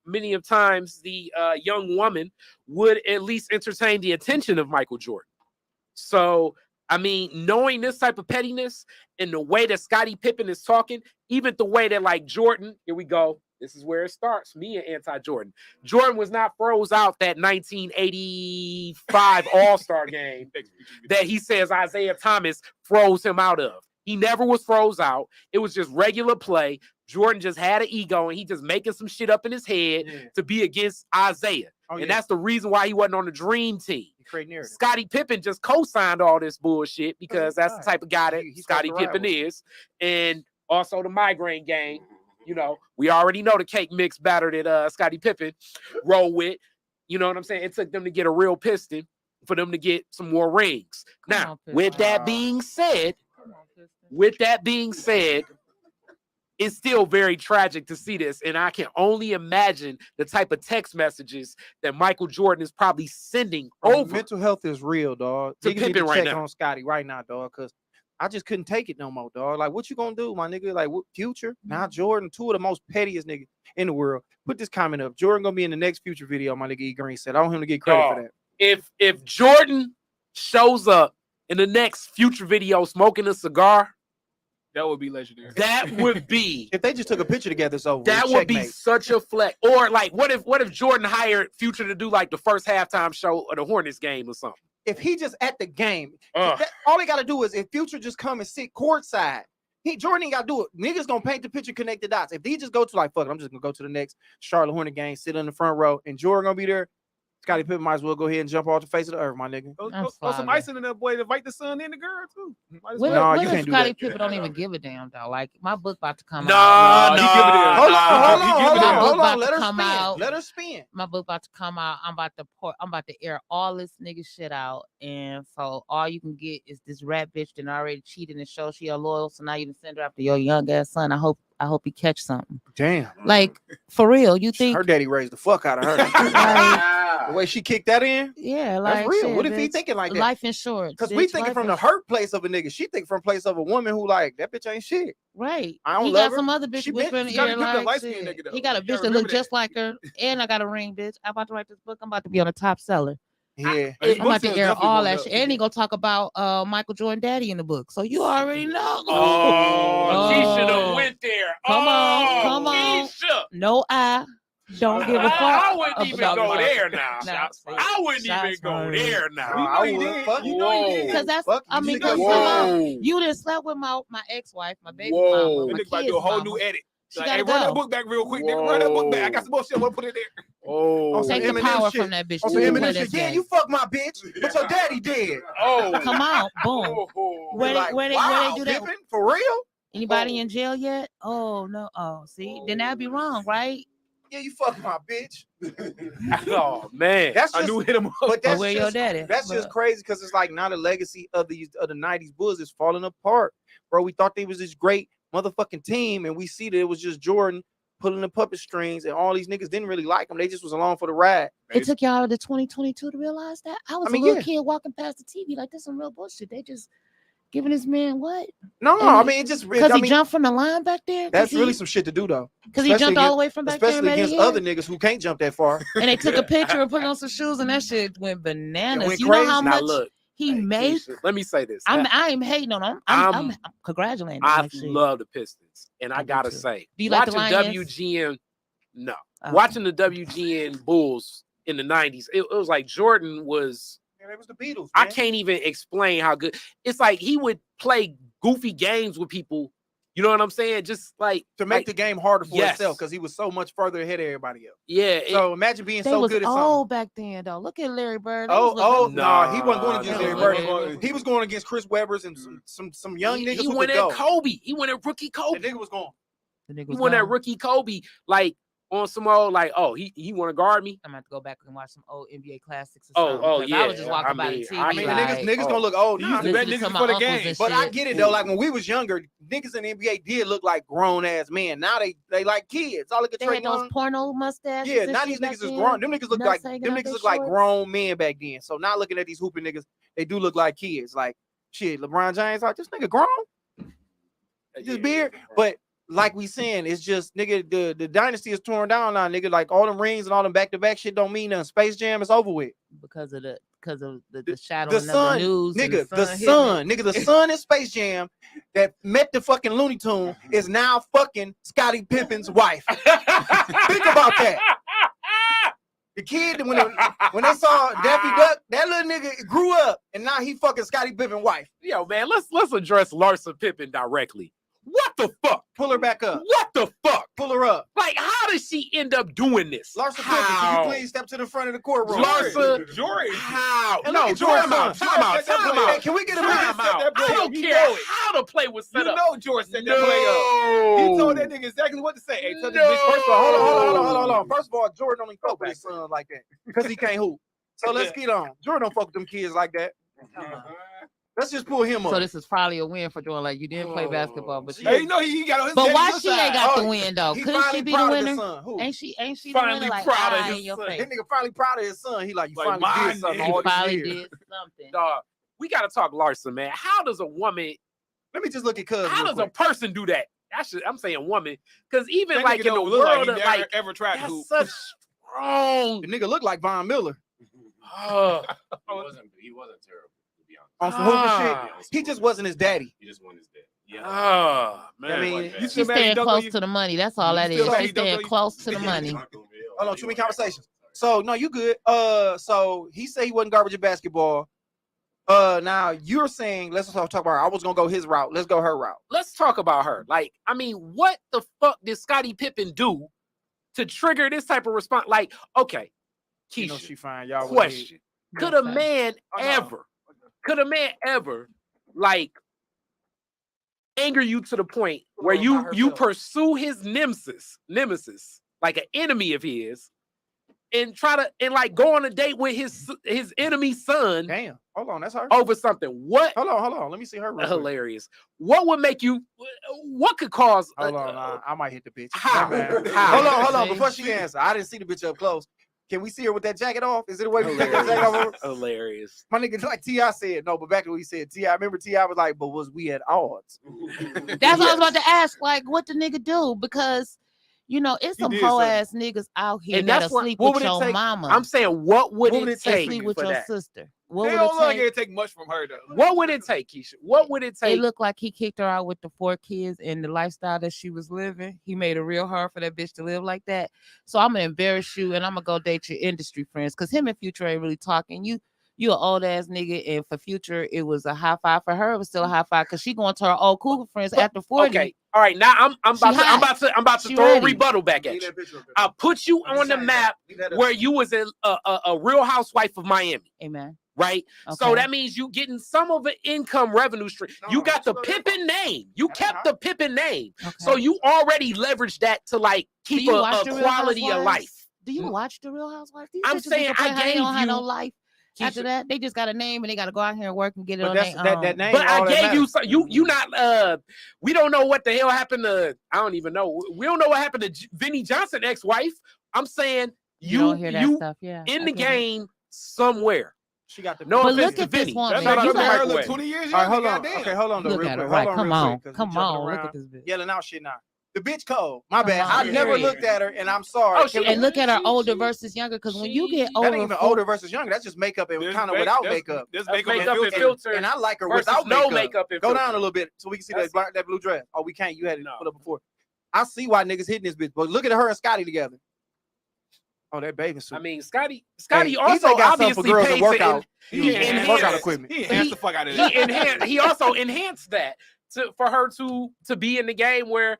the young woman would at least entertain the attention of Michael Jordan. So, I mean, knowing this type of pettiness and the way that Scottie Pippen is talking, even the way that like Jordan, here we go. This is where it starts. Me and anti-Jordan. Jordan was not froze out that 1985 All-Star game that he says Isaiah Thomas froze him out of. He never was froze out. It was just regular play. Jordan just had an ego and he just making some shit up in his head to be against Isaiah. And that's the reason why he wasn't on the dream team. Scottie Pippen just co-signed all this bullshit because that's the type of guy that Scottie Pippen is. And also the migraine game. You know, we already know the cake mix batter that Scottie Pippen roll with. You know what I'm saying? It took them to get a real Piston for them to get some more rings. Now, with that being said, it's still very tragic to see this. And I can only imagine the type of text messages that Michael Jordan is probably sending over. Mental health is real, dog. To Pippen right now. On Scottie right now, dog, because I just couldn't take it no more, dog. Like, what you gonna do, my nigga? Like, what Future? Now Jordan, 2 of the most pettiest niggas in the world. Put this comment up. Jordan gonna be in the next Future video, my nigga E. Green said. I want him to get credit for that. If Jordan shows up in the next Future video smoking a cigar, that would be legendary. That would be if they just took a picture together. So that would be such a flex. Or like, what if Jordan hired Future to do like the first halftime show of the Hornets game or something? If he just at the game, all he got to do is if Future just come and sit courtside, Jordan ain't got to do it. Niggas gonna paint the picture, connect the dots. If he just go to like, fuck it, I'm just gonna go to the next Charlotte Hornet game, sit in the front row, and Jordan gonna be there. Scottie Pippen might as well go ahead and jump off the face of the earth, my nigga. Throw some icing in that boy to invite the son and the girl too. Nah, you can't do Scottie that. Pippen don't even give a damn though. Like my book about to come No, out. he give it in. Hold My book on. about Let to her come spin. out. Let her spin. My book about to come out. I'm about to air all this nigga shit out, and so all you can get is this rat bitch that already cheated and show she a loyal. So now you can send her after your young ass son. I hope he catch something. Damn. Like for real, you think Her daddy raised the fuck out of her. The way she kicked that in. Yeah, like That's real. shit, What if he bitch. thinking like that? Life insurance. Because we bitch, thinking life from the ins- hurt place of a nigga. She think from place of a woman who like that bitch ain't shit. Right. I don't He love got some her. other bitch She been- whispering in Scottie ear Pippen a like light-skinned shit. nigga, though. He got a You bitch gotta that look remember just that. like her, and I got a ring, bitch. I'm about to write this book. I'm about to be on the top seller. Yeah. His I'm book about to sales air definitely all going that up. shit, and he gonna talk about Michael Jordan daddy in the book. So you already know. Oh, he should have Oh. went there. Come on, Oh, come on. Keisha. No, I don't give a fuck. I wouldn't even about go my- there now. Shots fired. I wouldn't even Shots go fired. there No, now. I You would. did. Fuck. You know you did. Because that's, Fuck, I you mean, niggas because Whoa. you didn't slept with my ex-wife, my baby Whoa. mama, That my nigga about to kids' do a whole mama. new edit. She Like, gotta hey, run that go. book back real quick, nigga. Run that book back. I got some more shit I want to put in there. Oh, Take Take the Eminem power shit. from that bitch. On She some can Eminem play shit. this Yeah, game. you fuck my bitch, but your daddy dead. oh, Come on, boom. Oh. Where they- where they wow, do that? Pippen? For real? Anybody in jail yet? Oh no. Oh, see, then that'd be wrong, right? Yeah, you fuck my bitch. Oh man, That's I just, knew hit him up. but that's Where your just, daddy? that's just But- crazy because it's like now the legacy of the 90s Bulls is falling apart, bro. We thought they was this great motherfucking team, and we see that it was just Jordan pulling the puppet strings, and all these niggas didn't really like him. They just was along for the ride. It took y'all to 2022 to realize that. I was I mean, a little yeah. kid walking past the TV like this some real bullshit. They just giving this man what? No, And I he- mean it just Because I he mean, jumped from the line back there. that's really some shit to do though. Because he especially jumped all the way from back there. Especially and made it against here. other niggas who can't jump that far. And they took a picture and put on some shoes, and that shit went bananas. went You know crazy. how now much look, he hey, made? Keisha, let me say this. I ain't hating on him. I'm congratulating him. I Like shit. love the Pistons, and I I do gotta too. say, Do you like the watching Lions? WGN, no, Oh. watching the WGN Bulls in the 90s, it was like Jordan was. Man, it was the Beatles. I man. can't even explain how good. It's like he would play goofy games with people. You know what I'm saying? Just like to make the game harder for Yes. himself because he was so much further ahead of everybody else. yeah. So imagine being They so was good at old something. back then, though. Look at Larry Bird. They Oh, was looking- no, he wasn't going against Nah, Larry nah, Bird. nah. He was going against Chris Webbers and some young niggas he who went could at go. Kobe. He went at rookie The Kobe. nigga was going. The nigga He was went at gone. rookie Kobe like on some old like, oh, he want to guard me. I'm gonna have to go back and watch some old NBA classics. Or Oh, something, oh, 'cause yeah. I was just walking I by the mean, TV. I I mean, like, niggas oh. gonna look old He now. used to listening bet to niggas my for the uncles game. and But I shit. get it though. Like when we was younger, niggas in the NBA did look like grown ass men. Now they like kids. I look at They Trey had those Young. porno mustaches. Yeah, and now shit these back niggas is then. grown. Them niggas look Nuts like hanging them out niggas their look like shorts. grown men back then. So now looking at these hooping niggas, they do look like kids. Like shit, LeBron James, like this nigga grown. This beard, but like we saying, it's just nigga. The dynasty is torn down now, nigga. Like all them rings and all them back-to-back shit don't mean nothing. Space Jam is over with. because of the shadow The of the sun, news. and nigga, the hitting it. sun, nigga, the sun in Space Jam that met the fucking Looney Tune is now fucking Scottie Pippen's wife. Think about that. The kid when they saw Daffy Duck, that little nigga grew up and now he fucking Scottie Pippen's wife. Yo, man, let's address Larsa Pippen directly. What the fuck? Pull her back up. What the fuck? Pull her up. Like, how does she end up doing this? Larsa Pippen, How? can you please step to the front of the courtroom? Larsa, Jordan. how? And No, look at Jordan, time out, son. time out, Set that time play out. Hey, can we get a Jordan minute? set that play I up. don't You care know it. how the play was set You up. know George set that play up. He told that nigga exactly what to say. Hey, tell this No. bitch First of all, hold No. on. First of all, Jordan only fuck with his son like that because he can't hoop. So let's get on. Jordan don't fuck with them kids like that. Let's just pull him up. So this is probably a win for Jordan. Like you didn't play basketball, but Yeah. Hey, you know he got on his but daddy's why good she ain't side. got Oh, the win though? he Couldn't finally she be the proud of his winner? son. Who? Ain't she the Finally winner? Like, proud of ah, his in your son. face. That nigga finally proud of his son. He like, you Like, finally mine did something nigga. all He these probably years. did something. Dog, we gotta talk Larsa, man. How does a woman? Let me just look at Cuz. How real does a quick. person do that? I'm saying woman, because even That like nigga in the don't look like world he of never like ever tried to that's hoop. such strong. The nigga look like Von Miller He wasn't terrible, to be honest. on some hooping Ah. shit. He just wasn't his daddy. He just won his dad. Yeah. Oh man, I mean, Like that. You She's still mad he staying dunked on close you? to the money. That's all that You still is. mad She's he dunked on staying you? close to the money. Hold on, too many conversations. So no, you good. So he said he wasn't garbage at basketball. Now you're saying let's talk about her. I was gonna go his route. Let's go her route. let's talk about her. Like, I mean, what the fuck did Scottie Pippen do to trigger this type of response? Like, okay, Keisha, You know she fine. Y'all question. Could a man Oh, no. ever like anger you to the point where you pursue his nemesis, like an enemy of his, and try to like go on a date with his enemy's son? Damn. Hold on, that's her. Over something. What? Hold on. Let me see her. Real quick. Hilarious. What would make you? What could cause? Hold on, I might hit the bitch. How? How? Hold on. Before she answers, I didn't see the bitch up close. Can we see her with that jacket off? Is it a way we take that jacket off? Hilarious. My nigga, like T.I. said, no, but back to what he said, T.I. remember T.I. was like, but was we at odds? That's what I was about to ask. Like, what the nigga do? Because you know, it's some hoe ass niggas out here that'll sleep with your mama. I'm saying, what would it take? Sleep with your sister. What would it take? It take much from her though. What would it take, Keisha? What would it take? It looked like he kicked her out with the 4 kids and the lifestyle that she was living. He made it real hard for that bitch to live like that. So I'm gonna embarrass you and I'm gonna go date your industry friends because him and Future ain't really talking. You an old ass nigga, and for Future it was a high five. For her it was still a high five because she going to her old cougar friends after 40. Okay, all right. Now I'm about to throw a rebuttal back at you. I'll put you on the map where you was a Real Housewife of Miami. Amen. Right, so that means you getting some of an income revenue stream. You got the Pippin name. You kept the Pippin name, so you already leveraged that to like keep a quality of life. Do you watch the Real Housewives? I'm saying I gave you no life. After that, they just got a name and they got to go out here and work and get it on their own. That name. But I gave you not. We don't know what the hell happened to. I don't even know. We don't know what happened to Vinny Johnson ex-wife. I'm saying you don't hear that stuff. Yeah, in the game somewhere. She got the. No, but look at this woman. You got her 20 years. All right, hold on. Okay, hold on. Look at her. Right, come on. Look at this bitch. Yelling out shit now. The bitch cold. My bad. I never looked at her, and I'm sorry. And look at her older versus younger, because when you get older, that ain't even older versus younger. That's just makeup and kind of without makeup. There's makeup and filter. And I like her without makeup. Go down a little bit so we can see that blue dress. Oh, we can't. You had it put up before. I see why niggas hitting this bitch, but look at her and Scottie together. Oh, that bathing suit. I mean, Scottie also obviously pays workout. He enhanced workout equipment. He enhanced the fuck out of it. He also enhanced that for her to be in the game where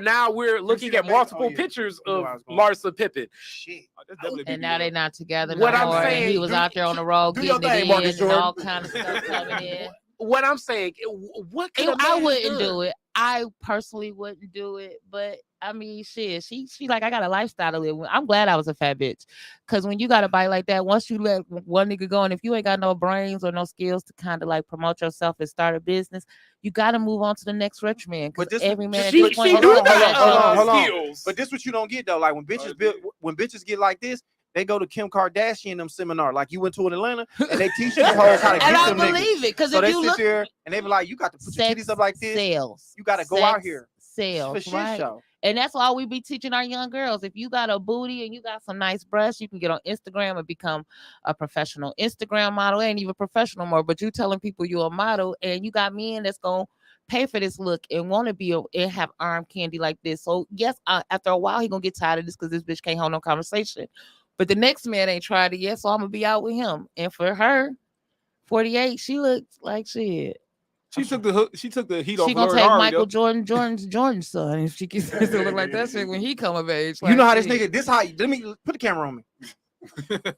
now we're looking at multiple pictures of Larsa Pippen. Shit. And now they're not together. What I'm saying, he was out there on the road getting it in and all kind of stuff coming in. What I'm saying, what could I wouldn't do it. I personally wouldn't do it, but I mean, shit, she like, I got a lifestyle to live with. I'm glad I was a fat bitch, because when you got a bite like that, once you let one nigga go, and if you ain't got no brains or no skills to kind of like promote yourself and start a business, you got to move on to the next rich man. Because every man, hold on. But this what you don't get though. Like when bitches get like this, they go to Kim Kardashian them seminar. Like you went to in Atlanta, and they teach you the whole how to get them niggas. And I believe it, because so if they you sit look there and they be like, you got to put your titties up like this. Sales. You got to go out here. Sales, for right? Show. And that's all we be teaching our young girls. If you got a booty and you got some nice breasts, you can get on Instagram and become a professional Instagram model. It ain't even professional more, but you telling people you're a model, and you got men that's gonna pay for this look and want to be and have arm candy like this. So yes, after a while he gonna get tired of this because this bitch can't hold no conversation. But the next man ain't tried it yet, so I'm gonna be out with him. And for her, 48, she looks like shit. She took the heat off. She gonna take Michael Jordan's son if she can still look like that shit when he come of age. Like, you know how this nigga. This how. Let me put the camera on me.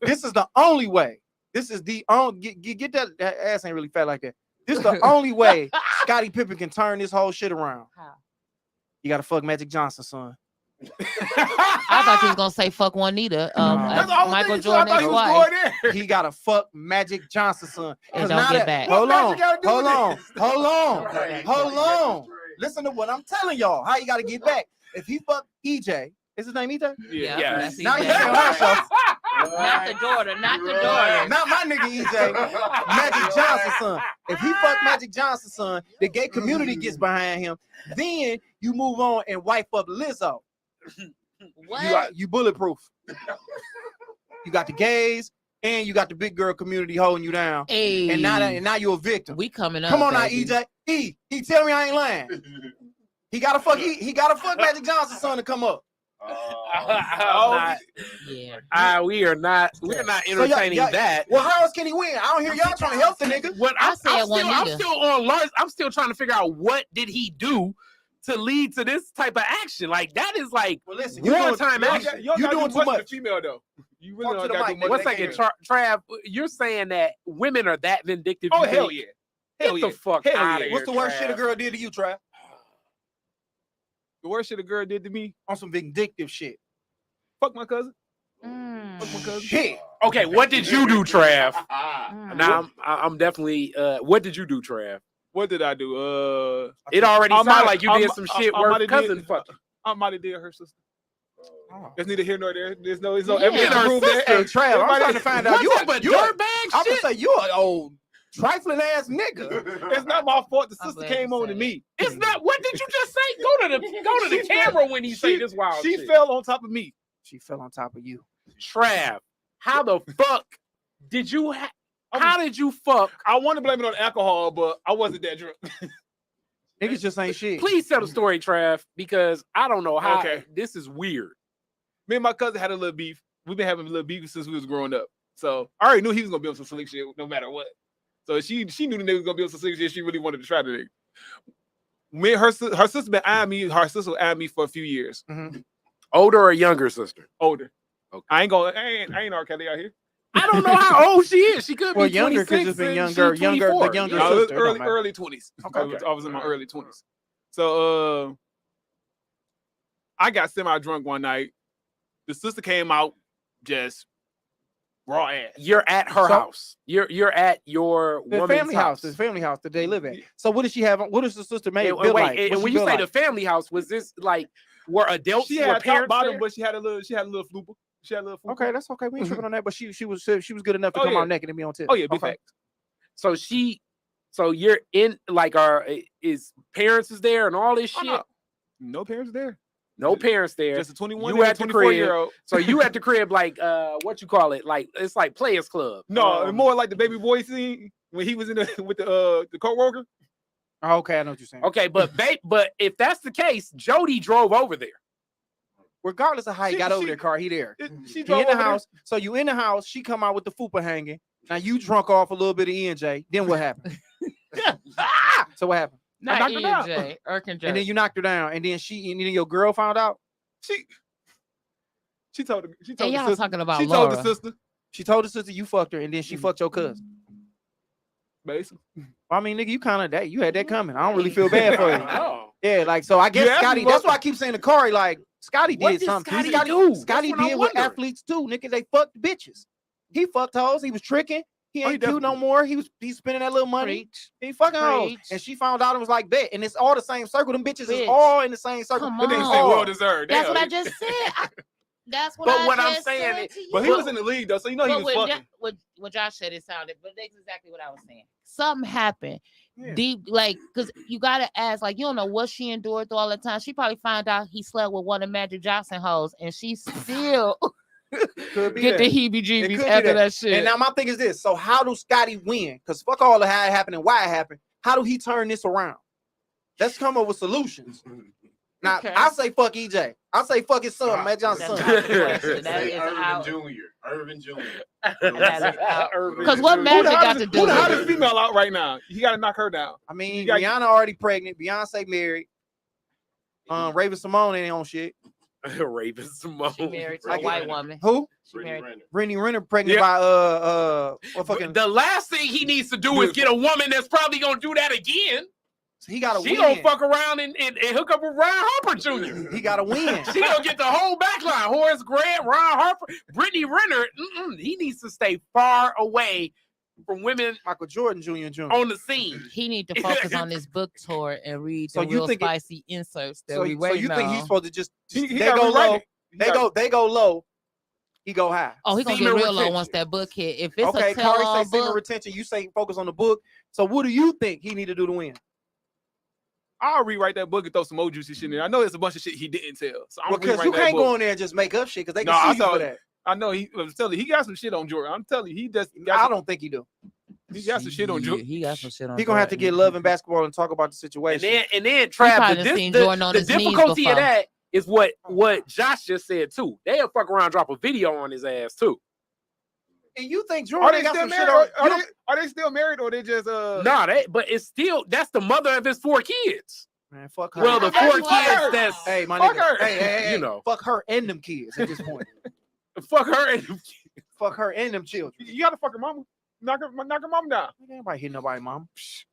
This is the only way. This is the only. Get that ass ain't really fat like that. This is the only way Scottie Pippen can turn this whole shit around. How? You gotta fuck Magic Johnson, son. I thought you was gonna say fuck Juanita, Michael Jordan's ex-wife. He gotta fuck Magic Johnson, son. And don't get back. Hold on. Listen to what I'm telling y'all. How you gotta get back? If he fuck EJ, is his name EJ? Yeah. Now he's on her show. Not the daughter. Not my nigga EJ. Magic Johnson, son. If he fuck Magic Johnson, son, the gay community gets behind him. Then you move on and wipe up Lizzo. What? You bulletproof. You got the gays and you got the big girl community holding you down. Hey. And now you're a victim. We coming up. Come on baby. now, EJ. He tell me I ain't lying. He gotta fuck Magic Johnson's son to come up. We're not entertaining that. Well, how else can he win? I don't hear y'all trying to help the nigga. I'm still on Lars. I'm still trying to figure out what did he do to lead to this type of action. Like that is like listen, wartime action. You're doing too much. Female though. You really Talk to don't the got to mic, do nigga. much. One second, Trav, you're saying that women are that vindictive? Oh, you hell think? yeah. Hell Get yeah. the fuck Hell out yeah. of What's here. the worst shit a Trav. girl did to you, Trav? The worst shit a girl did to me, On some vindictive shit. fuck my cousin. Mm. Fuck my cousin. Shit. Okay, what did you do, Trav? Mm. Now I'm definitely. What did you do, Trav? What did I do? It already I sounded might- like you I did mi- some I- shit I worth might've cousin did- fucking. I might have did her sister. Oh. There's neither here nor there. There's no Yeah. evidence to Her prove that. Hey, Trav, I'm Everybody- trying to find out. What's You that but you dirtbag I'm gonna shit? say you an old trifling ass nigga. It's not my fault. The I'm sister glad came you on said to me. It's not. What did you just say? Go to the She camera when he say she- this wild She shit. fell on top of me. She fell on top of you. Trav, how the fuck did you? How did you fuck? I want to blame it on alcohol, but I wasn't that drunk. Niggas just ain't shit. Please tell the story, Trav, because I don't know how. Okay. This is weird. Me and my cousin had a little beef. We've been having a little beef since we was growing up. So I already knew he was gonna be on some slick shit no matter what. So she knew the nigga was gonna be on some slick shit. She really wanted to try the nigga. Me and her sister been eyeing me. Her sister eyeing me for a few years. Mhm. Older or younger sister? Older. Okay. I ain't R. Kelly out here. I don't know how old she is. She could Well, be younger 'cause 26 it's been and younger- she's younger- the 24. younger No, it was sister, it don't matter. early 20s. Okay. I was in my early 20s. So I got semi-drunk one night. The sister came out just raw ass. You're at her So- house. You're at your The woman's family house. The family house that they live at. Yeah. So what does she have? What does the sister make? And, built wait, like? and What's when she you built say like? the family house, was this like were adults? She were had top parents bottom, there? but she had a little flooper. She had a little flooper. Okay, that's okay. We ain't tripping on that. But she was good enough to Oh, come yeah. out naked and be on tip. Oh yeah, big Okay. fact. So you're in like is parents is there and all this Oh, shit? no parents there. No parents there. Just a 21 You and a at the 24-year-old. So you at the crib like what you call it? Like it's like Players Club. No, more like the baby boy scene when he was in with the co-worker. Oh, okay, I know what you're saying. Okay, but if that's the case, Jody drove over there. Regardless of how he She- got over she- there, car, he there. She He drove in the over there. house. So you in the house. She come out with the fupa hanging. Now you drunk off a little bit of E&J. Then what happened? So what happened? Not knocked her down. EJ, Erkin And then you knocked her down. And then your girl found out. She told And the y'all sister. talking about She Laura. told the sister. She told the sister you fucked her, and then she fucked your cousin. Basically. I mean, nigga, you kind of that. You had that coming. I don't really feel bad for you. Oh. Yeah, like so. I guess asked me Scotty. about That's why I keep saying to Corey, like Scotty What did did something. Scotty Scotty do? Scotty That's what I'm did with wondering. athletes too, nigga. They fucked bitches. He fucked hoes. He was tricking. He Oh, he ain't cute no definitely- more. He's spending that little money. Preach. He fucking hoes. Preach. And she found out and was like, bet. And it's all the same circle. Them bitches is Bitch. all in the same circle. Come That nigga on. said all. well deserved. That's Damn, what I just said. That's what But I what I'm just saying said is- to you. But he was in the league though, so you know he But was what, fucking. what Josh said, it sounded, but that's exactly what I was saying. Something happened Yeah. deep, like, because you gotta ask, like, you don't know what she endured through all the time. She probably found out he slept with one of Magic Johnson hoes, and she still Could be get that. the It heebie-jeebies could be after that. that shit. And now my thing is this. So how do Scotty win? Because fuck all of how it happened and why it happened. How do he turn this around? Let's come up with solutions. Now, Okay. I say fuck EJ. I say fuck his son, Magic That's Johnson's not son. the question. That Say is Irvin out. Jr. Irvin Jr. That is out. Irvin Because what Jr. Magic got to do Who the with hottest it? female out right now? You got to knock her down. I mean, You got- Rihanna already pregnant. Beyonce married. Raven Simone ain't on shit. Raven Simone. She married to a Brittany white Renner. woman. Who? She married. Brittany Renner pregnant Yeah. by what fucking The last thing he needs to do is get a woman that's probably gonna do that again. he got to She win. gonna fuck around and hook up with Ron Harper Jr. He got to win. She gonna get the whole backline. Horace Grant, Ron Harper, Brittany Renner. He needs to stay far away from women Michael Jordan Jr. Jr. on the scene. He need to focus on this book tour and read So the you real think spicy inserts that So, we so waiting you think he's on. supposed to just He they got go rewrite low, it. He got- they go low, he go high. Oh, he gonna Semen get real low retention. once that book hit. If it's Okay, a Corey tell-all say semen book, retention. You say focus on the book. So what do you think he need to do to win? I'll rewrite that book and throw some more juicy shit in there. I know it's a bunch of shit he didn't tell. So I'm Because rewrite you that can't book. go in there and just make up shit because they No, can I sue you saw for that. I know he was telling you, he got some shit on Jordan. I'm telling you, he just I got don't think he do. he got some shit on Jordan. He got some shit on. He gonna have to get love and basketball and talk about the situation. And then Trav, probably done seen Jordan on the his knees difficulty of before. that is what Josh just said too. They'll fuck around, and drop a video on his ass too. And you think Are Jordan they got still some shit married? on? Are they still married or they just Nah, but it's still that's the mother of his 4 kids. Man, fuck her. Well, the Hey, 4 fuck kids her. that's hey, my Fuck nigga. her. Hey, You know. fuck her and them kids at this point. Fuck her and Fuck her and them children. You gotta fuck her mama. Knock her mama down. Ain't hit nobody, mom.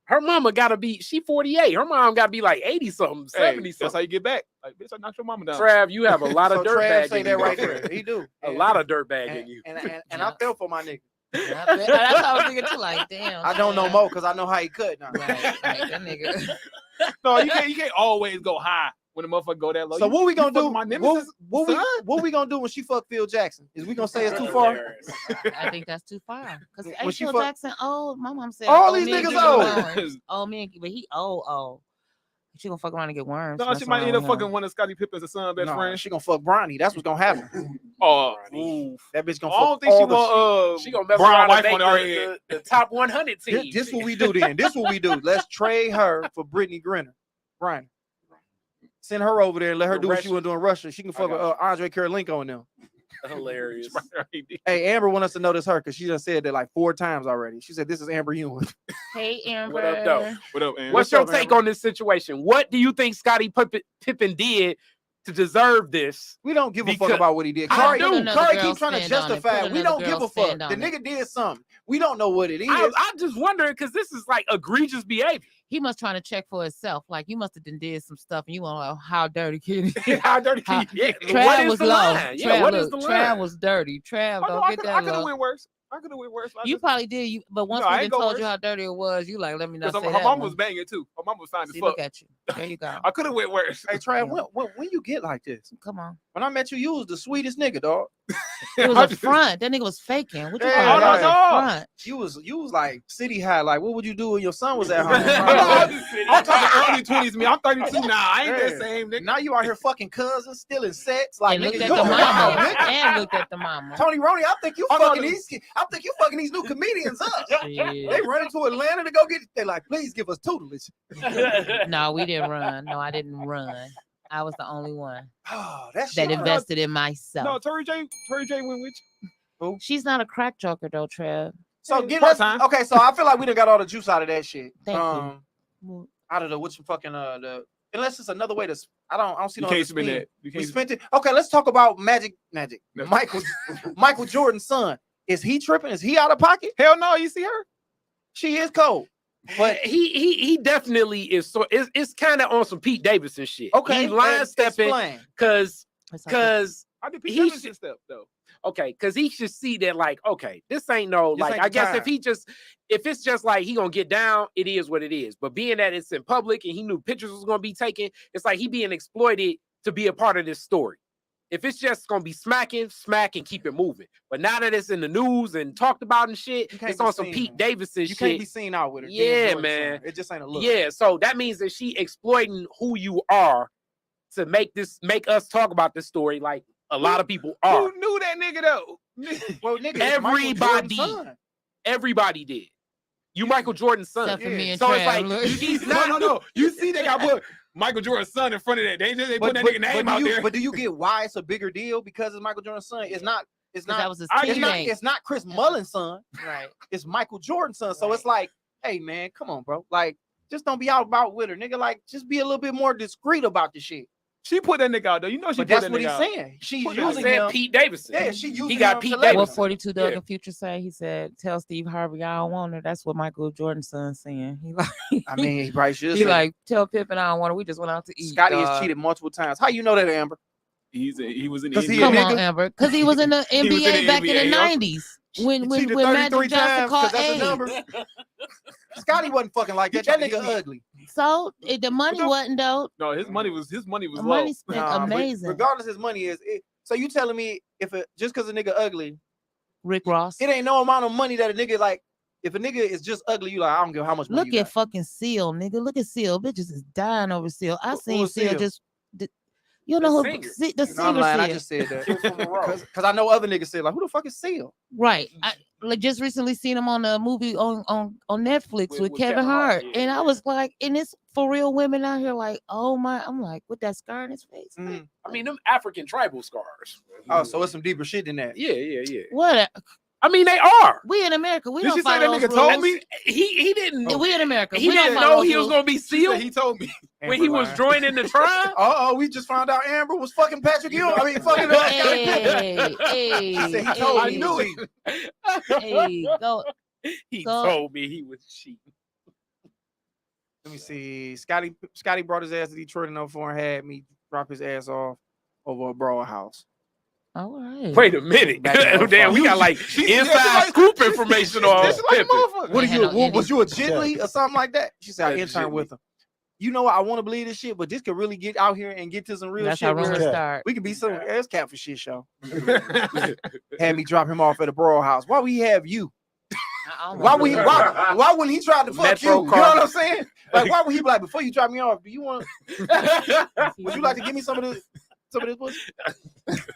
her mama gotta be. She 48. Her mom gotta be like 80 something, 70 That's something. how you get back. Like, bitch, I knocked your mama down. Trav, you have a lot of So dirt Trav bag say in that you. right bro. there. He do. A lot of dirt bag in you. And I fell for my nigga. That's what I was thinking too. Like, damn. I don't know more because I know how he cut now. Right, that nigga. No, you can't always go high when the motherfucker go that low. So what we gonna do? My nemesis, What we gonna do when she fuck Phil Jackson? Is we gonna say it's too far? I think that's too far. Because When she Phil fuck- Jackson old. My mom said All old these men niggas get old. worms. Old men, but he old. She gonna fuck around and get worms. No, That's she what's might wrong end up with him. fucking one of Scottie Pippen's son best No, friends. she gonna fuck Bronny. That's what's gonna happen. Oh, That bitch gonna I fuck don't think she all the want She gonna mess Brown around wife and on make her head. the top 100 This, team. this what we do then. This what we do. Let's trade her for Brittany Griner. Griner. Send her over there and let her do what she was doing in Russia. She can fuck with Andre Karolinko and them. Hilarious. Hey, Amber want us to know this her because she done said that like 4 times already. She said this is Amber Ewing. Hey, Amber. What up, though? What up, man? What's your up, take Amber? on this situation? What do you think Scottie Pippen did to deserve this? We don't give a fuck Because- about what he did. I Kari, do. Kari Girl keep trying to stand on it. justify Put it. We another don't give girl a fuck. stand The on it. nigga did something. We don't know what it is. I'm just wondering because this is like egregious behavior. He must trying to check for himself. Like you must have did some stuff, and you want to know how dirty kid is. How dirty How- can you get? Trav What is was the low. line? Yeah, Trav, what is look, the Trav line? was dirty. Trav, I don't know get I that could have low. went worse. I could have went worse. You probably did. But once No, I we ain't done go told worse. you how dirty it was, you like, let me not because say her that mom one. was banging too. Her mom was fine as See, fuck. look at you. There you go. I could have went worse. Hey, Trav, when you get like this? Come on. When I met you, you was the sweetest nigga, dog. It was a front. That nigga was faking. What you Yeah, call yeah, it? yeah. A front. You was like city high. Like, what would you do when your son was at home? I'm talking early 20s. Me, I'm 32 now. I ain't that Yeah. same nigga. Now you out here fucking cousins, stealing sets. Like, And looked nigga, at you the a mama. wild nigga. And looked at the mama. Tony Roney, I think you Oh, no, fucking no. these new comedians up. Shit. They running to Atlanta to go get. They like, please give us tutelage. No, we didn't run. No, I didn't run. I was the only one Oh, that that shit. invested in myself. No, Tori J went with you. She's not a crack joker though, Trev. So get us. part-time. Okay, so I feel like we done got all the juice out of that shit. Thank you. Out of the which fucking the. Unless it's another way to. I don't see You no. can't other spin spin. that. You We can't spent it. Okay, let's talk about Magic. No. Michael Jordan's son. Is he tripping? Is he out of pocket? Hell no, you see her? She is cold. But he definitely is. So it's kind of on some Pete Davidson shit. Okay, he line stepping explain. because I did Pete He's- Davidson step though. okay, because he should see that like okay, this ain't no This like ain't I the guess time. if it's just like he gonna get down, it is what it is. But being that it's in public and he knew pictures was gonna be taken, it's like he being exploited to be a part of this story. If it's just gonna be smack and keep it moving. But now that it's in the news and talked about and shit, You can't it's be on some seen, Pete man. Davidson You shit. can't be seen out with her. Yeah, Jordan's man. son. It just ain't a look. Yeah, so that means that she exploiting who you are to make us talk about this story like a lot of people are. Who knew that nigga though? Well, nigga, it's Michael Jordan's son. Everybody did. You Michael Jordan's son. Except for me and So it's Trav. like Look. he's No, not. no. You see they got put Michael Jordan's son in front of that. They put that nigga name out there. But do you get why it's a bigger deal because it's Michael Jordan's son? It's not. It's 'Cause not. that was his It's not. teammate. It's not Chris Mullin's son. Right. It's Michael Jordan's son. So Right. it's like, hey man, come on, bro. Like, just don't be out about with her, nigga. Like, just be a little bit more discreet about the shit. She put that nigga out though. You know she But put that's that what nigga he's out. saying. She's Put that using Said him. Pete Davidson. Yeah, she using got him Pete to Davidson. leverage What him. 42 Doug Yeah. and Future say? He said, "Tell Steve Harvey I don't want her." That's what Michael Jordan's son saying. He like, I mean, he probably should. he say, like, tell Pippen I don't want her. We just went out to eat. Scotty has dog." cheated multiple times. How you know that, Amber? He was in the 'Cause he NBA. a Come nigga? on, Amber, because he was in the in NBA the back in NBA, the yo. 90s when He when cheated when 33 Magic Johnson times called because that's a age. number. Scotty wasn't fucking like that. That nigga ugly. So the money the- wasn't though. No, his money was The low. money spent Nah, but amazing. regardless, his money is. So you telling me if just because a nigga ugly, Rick Ross. it ain't no amount of money that a nigga like. If a nigga is just ugly, you like I don't give how much money. Look you at got. fucking Seal, nigga. Look at Seal. Bitches is dying over Seal. I Who seen was Seal Seal? just. You know The who singer. the No, I'm singer lying. I Seal. just said that because I know other niggas said like, who the fuck is Seal? Right. I like just recently seen him on a movie on Netflix with Kevin Hart. yeah, And I yeah. was like, and it's for real women out here like, oh my, I'm like, with that scar in his face. Mm. I mean, them African tribal scars. Oh, so it's some deeper shit than that. Yeah. What I mean, they are. we in America, we Did don't she say follow that those nigga told rules. me? He didn't. We in America. He we don't didn't follow know those he was rules. gonna be He sealed. said he told me. when he was joining the tribe. Oh, we just found out Amber was fucking Patrick Ewing. I mean, fucking. She said he told me. I knew it. Hey, go. He told me he was cheating. Let me see. Scotty brought his ass to Detroit in 04 and had me drop his ass off over a Broad house. All right. Wait a minute. Damn, we got like inside scoop information on like, what are you? Was you a gently or something like that? She said I interned with him. You know what? I want to believe this shit, but this could really get out here and get to some real shit. That's how start. We could be some ass cat for shit show. Had me drop him off at a Broad house. Why would he have you? Why wouldn't he try to fuck Metro you? Car. You know what I'm saying? Like, why would he be like, before you drop me off, do you want? Would you like to give me some of this pussy?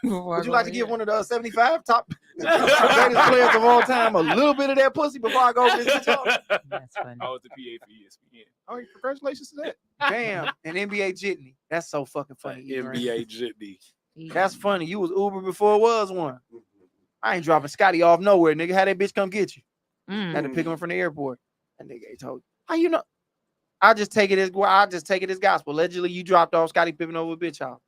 Would you like to give one of the 75 top greatest players of all time a little bit of that pussy before I go over this talk? That's funny. I was the PA for ESPN. Oh, congratulations to that. Damn, an NBA jitney. That's so fucking funny. NBA jitney. That's funny. You was Uber before it was one. I ain't dropping Scotty off nowhere, nigga. How that bitch come get you? Had to pick him from the airport. That nigga told you. How you know? I just take it as gospel. Allegedly, you dropped off Scottie Pippen over a bitch house.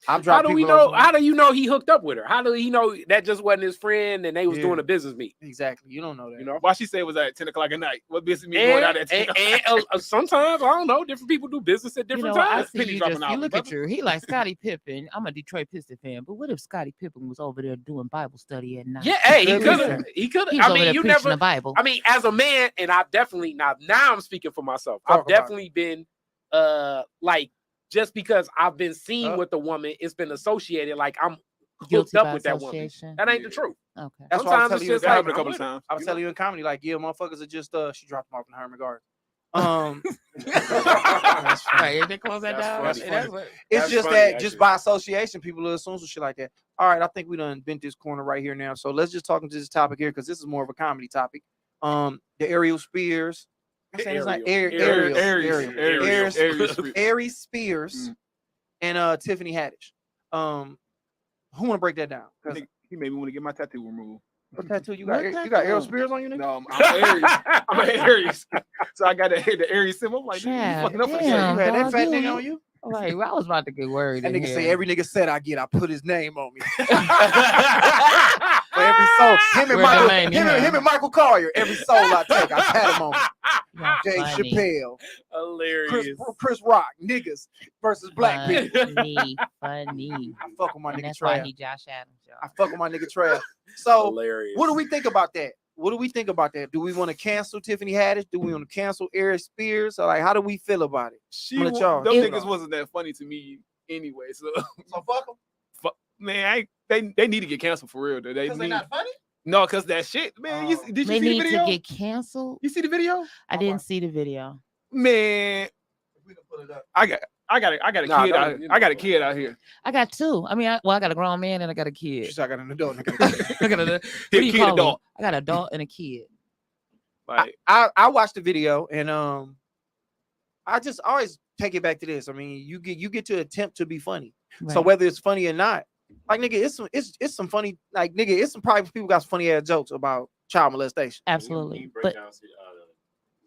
How do we know? How do you know he hooked up with her? How do he know that just wasn't his friend and they was doing a business meet? Exactly. You don't know that. You know why she said it was at 10 o'clock at night? What business meet going out at 10? And sometimes I don't know. Different people do business at different times. You look at you. He like Scottie Pippen. I'm a Detroit Pistons fan, but what if Scottie Pippen was over there doing Bible study at night? Yeah, hey, he could. I mean, you never. The Bible. I mean, as a man, and I've definitely now I'm speaking for myself. I've definitely been like. Just because I've been seen with a woman, it's been associated like I'm hooked up with that woman. That ain't the truth. Okay. That's why I was telling you a couple of times. I was telling you in comedy, like, yeah, motherfuckers are just she dropped them off in Herman Gardens. They close that down. It's just that just by association, people will assume some shit like that. All right, I think we done bent this corner right here now. So let's just talk into this topic here because this is more of a comedy topic. The Ariel Spears. Aries Spears and Tiffany Haddish. Who want to break that down? He made me want to get my tattoo removed. What tattoo you got? You got Ariel Spears on you, nigga? No, I'm Aries. I'm an Aries. So I got the Aries symbol. I'm like, you fucking up for the shit. You had that fat nigga on you? Like, I was about to get worried. That nigga say every nigga said I get, I put his name on me. For every soul, him and Michael Collier, every soul I take, I pat him on me. Jay Chappelle, hilarious. Chris Rock, niggas versus black people. Funny. I fuck with my nigga that's Trav. Why he Josh Adams. I fuck with my nigga Trav. So, hilarious. What do we think about that? Do we want to cancel Tiffany Haddish? Do we want to cancel Aries Spears? Or like, how do we feel about it? Those niggas wasn't that funny to me anyway. So fuck them. Man, they need to get canceled for real. Because they're not funny? No, because that shit, man. Did you see the video? They need to get canceled. You see the video? I didn't see the video. Man, we can pull it up. I got a kid out here. I got two. I mean, I got a grown man and I got a kid. I got an adult. I got an adult. I got an adult and a kid. Like, I watched the video and I just always take it back to this. I mean, you get to attempt to be funny. Right. So whether it's funny or not, like nigga, it's some funny, like nigga, it's some private people got some funny ass jokes about child molestation. Absolutely. Can you break down the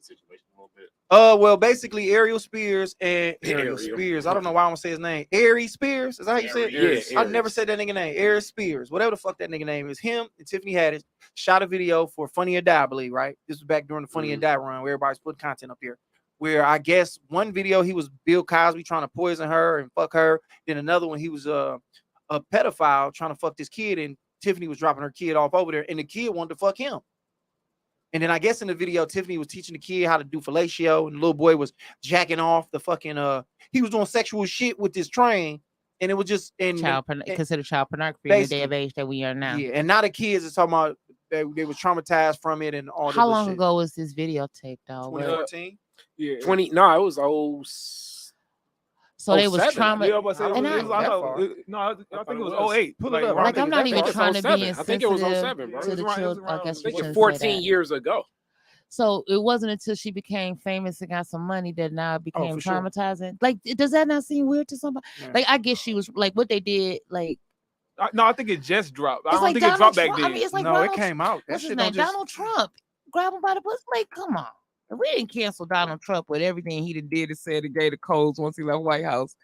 situation a little bit? Well, basically Ariel Spears and Ariel Spears. I don't know why I want to say his name. Aries Spears. Is that how you say it? Yeah. I never said that nigga name. Aries Spears. Whatever the fuck that nigga name is. Him and Tiffany Haddish shot a video for Funny or Die, I believe, right? This was back during the Funny or Die run where everybody's putting content up here. Where I guess one video he was Bill Cosby trying to poison her and fuck her. Then another one he was a pedophile trying to fuck this kid, and Tiffany was dropping her kid off over there, and the kid wanted to fuck him. And then I guess in the video, Tiffany was teaching the kid how to do fellatio, and the little boy was jacking off the fucking he was doing sexual shit with this train, and it was just considered child pornography in the day of age that we are now. Yeah, and now the kids are talking about they was traumatized from it and all. How long ago was this video taped, though? 2014. Yeah, it was So they was trauma. I think it was 08. Pull it up. Like I'm not even trying to be insensitive. I think it was 07, bro. To the children. I guess I think it's 14 years ago. So it wasn't until she became famous and got some money that now it became traumatizing. Sure. Like, does that not seem weird to somebody? Yeah. Like, I guess she was like what they did. Like, no, I think it just dropped. I don't think it dropped back then. I mean, it's like it came out. What's his name? Donald Trump. Grab him by the pussy. Like, come on. We didn't cancel Donald Trump with everything he did and said and gave the codes once he left White House.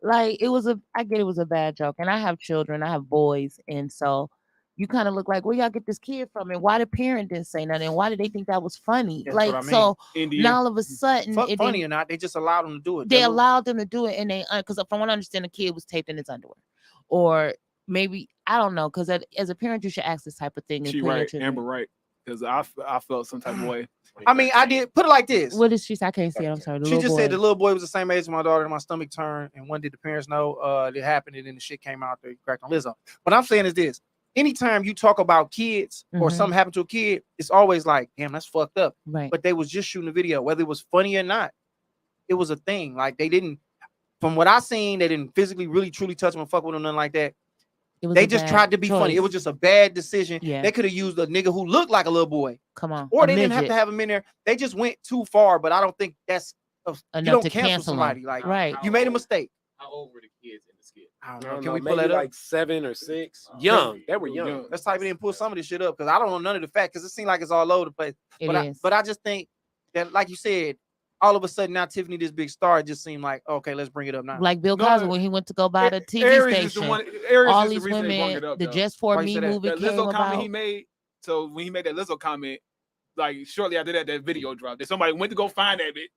Like I get it was a bad joke, and I have children, I have boys, and so you kind of look like, where y'all get this kid from, and why the parent didn't say nothing, and why did they think that was funny? That's like what I mean. So India. now all of a sudden, Fuck funny or not, they just allowed them to do it. They allowed them to do it, and they because from what I understand, the kid was taped in his underwear, or maybe I don't know, because as a parent, you should ask this type of thing. She right, Amber right, because I felt some type of way. I mean, I did put it like this. What did she say? I can't see it. I'm sorry. She just said the little boy was the same age as my daughter, and my stomach turned. And when did the parents know it happened? And then the shit came out. They cracked on Lizzo. What I'm saying is this: anytime you talk about kids or something happened to a kid, it's always like, damn, that's fucked up. Right. But they was just shooting a video, whether it was funny or not. It was a thing. Like they didn't, from what I seen, they didn't physically, really, truly touch him or fuck with him, nothing like that. They just tried to be funny. It was just a bad decision. Yeah. They could have used a nigga who looked like a little boy. Come on. Or they didn't have to have him in there. They just went too far, but I don't think that's enough you don't to cancel somebody. Them. Like, right. You made a mistake. How old were the kids in the skit? I don't know. Can we pull that up? Like 7 or 6. Young. They were young. Let's type it in and pull some of this shit up, because I don't know none of the facts, because it seems like it's all over the place. But I just think that, like you said, all of a sudden now Tiffany, this big star, it just seemed like, okay, let's bring it up now. Like Bill Cosby when he went to go buy the TV Aries station. All these women, up, the Just For Me movie that came Lizzo about. comment he made. So when he made that Lizzo comment, like shortly after that video dropped. That somebody went to go find that bit.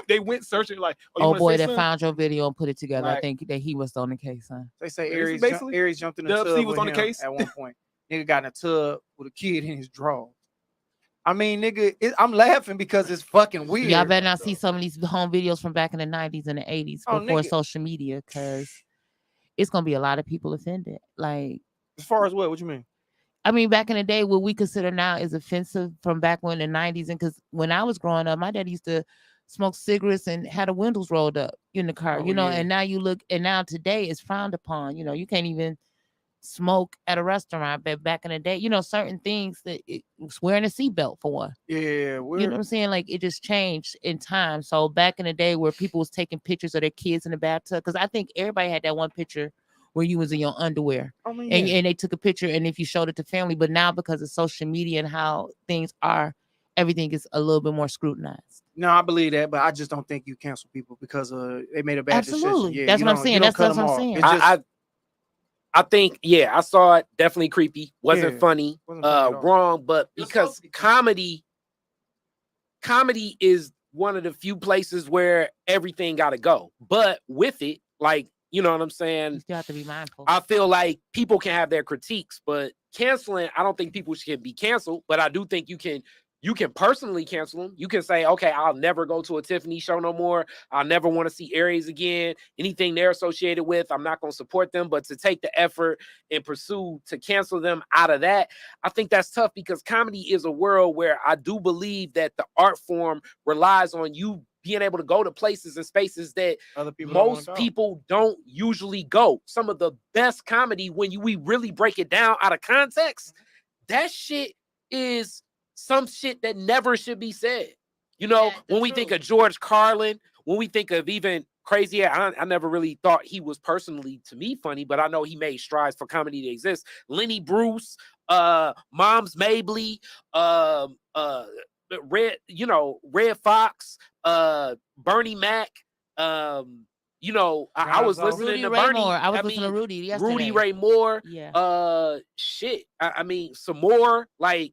They went searching like, oh boy, that found your video and put it together. Right. I think that he was on the case, huh? They say Aries jumped in the tub. He was on the case at one point. Nigga got in a tub with a kid in his drawers. I mean, nigga, I'm laughing because it's fucking weird. Y'all better not see some of these home videos from back in the 90s and the 80s before social media, because it's gonna be a lot of people offended. Like, as far as what you mean? I mean, back in the day, what we consider now is offensive from back when in the 90s, and because when I was growing up, my dad used to smoke cigarettes and had the windows rolled up in the car, and now you look, and now today it's frowned upon. You can't even smoke at a restaurant, but back in the day, certain things that it was wearing a seatbelt for one. Yeah, you know what I'm saying? Like, it just changed in time. So back in the day, where people was taking pictures of their kids in the bathtub, because I think everybody had that one picture where you was in your underwear, and they took a picture, and if you showed it to family, but now because of social media and how things are, everything is a little bit more scrutinized. No, I believe that, but I just don't think you cancel people because they made a bad decision. Yeah, that's what I'm saying. That's what I'm saying. I think, I saw it. Definitely creepy. Wasn't funny. Wrong, but because comedy is one of the few places where everything got to go. But with it, like, you know what I'm saying? You still have to be mindful. I feel like people can have their critiques, but canceling, I don't think people should be canceled. But I do think you can personally cancel them. You can say, okay, I'll never go to a Tiffany show no more. I'll never want to see Aries again. Anything they're associated with, I'm not going to support them. But to take the effort and pursue to cancel them out of that, I think that's tough, because comedy is a world where I do believe that the art form relies on you being able to go to places and spaces that most people don't usually go. Some of the best comedy, when we really break it down out of context, that shit is some shit that never should be said. When we think of George Carlin, when we think of even Crazy, I never really thought he was personally, to me, funny, but I know he made strides for comedy to exist. Lenny Bruce, Moms Mabley, Red Fox, Bernie Mac, I was listening Rudy to Ray Bernie. Moore. I was listening to Rudy yesterday. Rudy Ray Moore. Yeah. Shit. I mean, some more like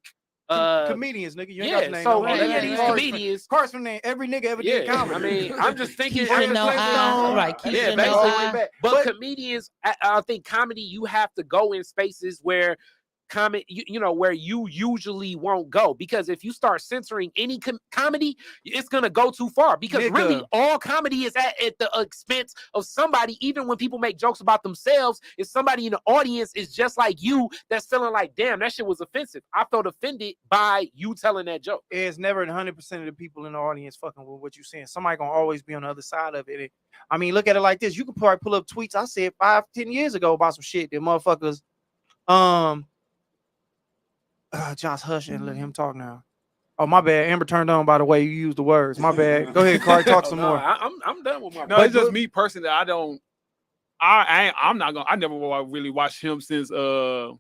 comedians, nigga. You ain't got to name so these comedians. Carson name every nigga ever did comedy. I mean, I'm just thinking. But comedians, I think comedy, you have to go in spaces where where you usually won't go, because if you start censoring any comedy, it's gonna go too far, because really all comedy is at the expense of somebody. Even when people make jokes about themselves, if somebody in the audience is just like you, that's feeling like, damn, that shit was offensive. I felt offended by you telling that joke. It's never 100% of the people in the audience fucking with what you're saying. Somebody gonna always be on the other side of it. I mean, look at it like this. You can probably pull up tweets I said 5-10 years ago about some shit that motherfuckers Josh, hush and let him talk now. Oh, my bad. Amber turned on by the way you used the words. My bad. Go ahead, Clark. Talk some more. I'm done with my. No, it's just me personally. I never really watched him since what's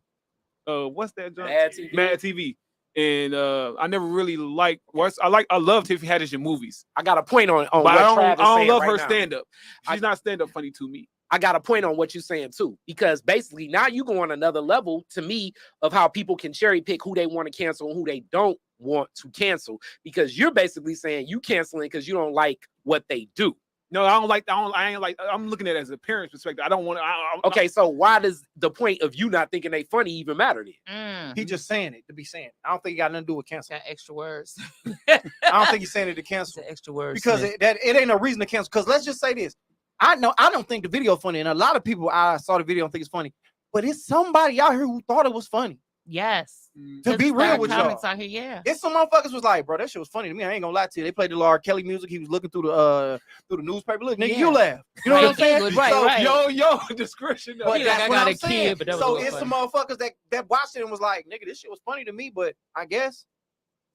that? Mad TV. Mad TV. And I never really liked. I love Tiffany Haddish in movies. I got a point on but what I Travis don't saying love right her now. stand up. She's not stand up funny to me. I got a point on what you're saying too, because basically now you go on another level to me of how people can cherry pick who they want to cancel and who they don't want to cancel, because you're basically saying you canceling because you don't like what they do. No, I ain't like. I'm looking at it as a parent's perspective. I don't want to. Okay, so why does the point of you not thinking they funny even matter then? He just saying it to be saying it. I don't think he got nothing to do with cancel. Got extra words. I don't think he's saying it to cancel. Extra words because it ain't no reason to cancel. Because let's just say this. I don't think the video funny, and a lot of people I saw the video and think it's funny, but it's somebody out here who thought it was funny. Yes. To be real with y'all, out here, yeah. It's some motherfuckers was like, bro, that shit was funny to me. I ain't gonna lie to you. They played the R. Kelly music. He was looking through the newspaper. Look, nigga, you laugh. You know what I'm saying? Right. Yo, discretion. But that's I what got I'm saying. But so it's some motherfuckers that watched it and was like, nigga, this shit was funny to me, but I guess.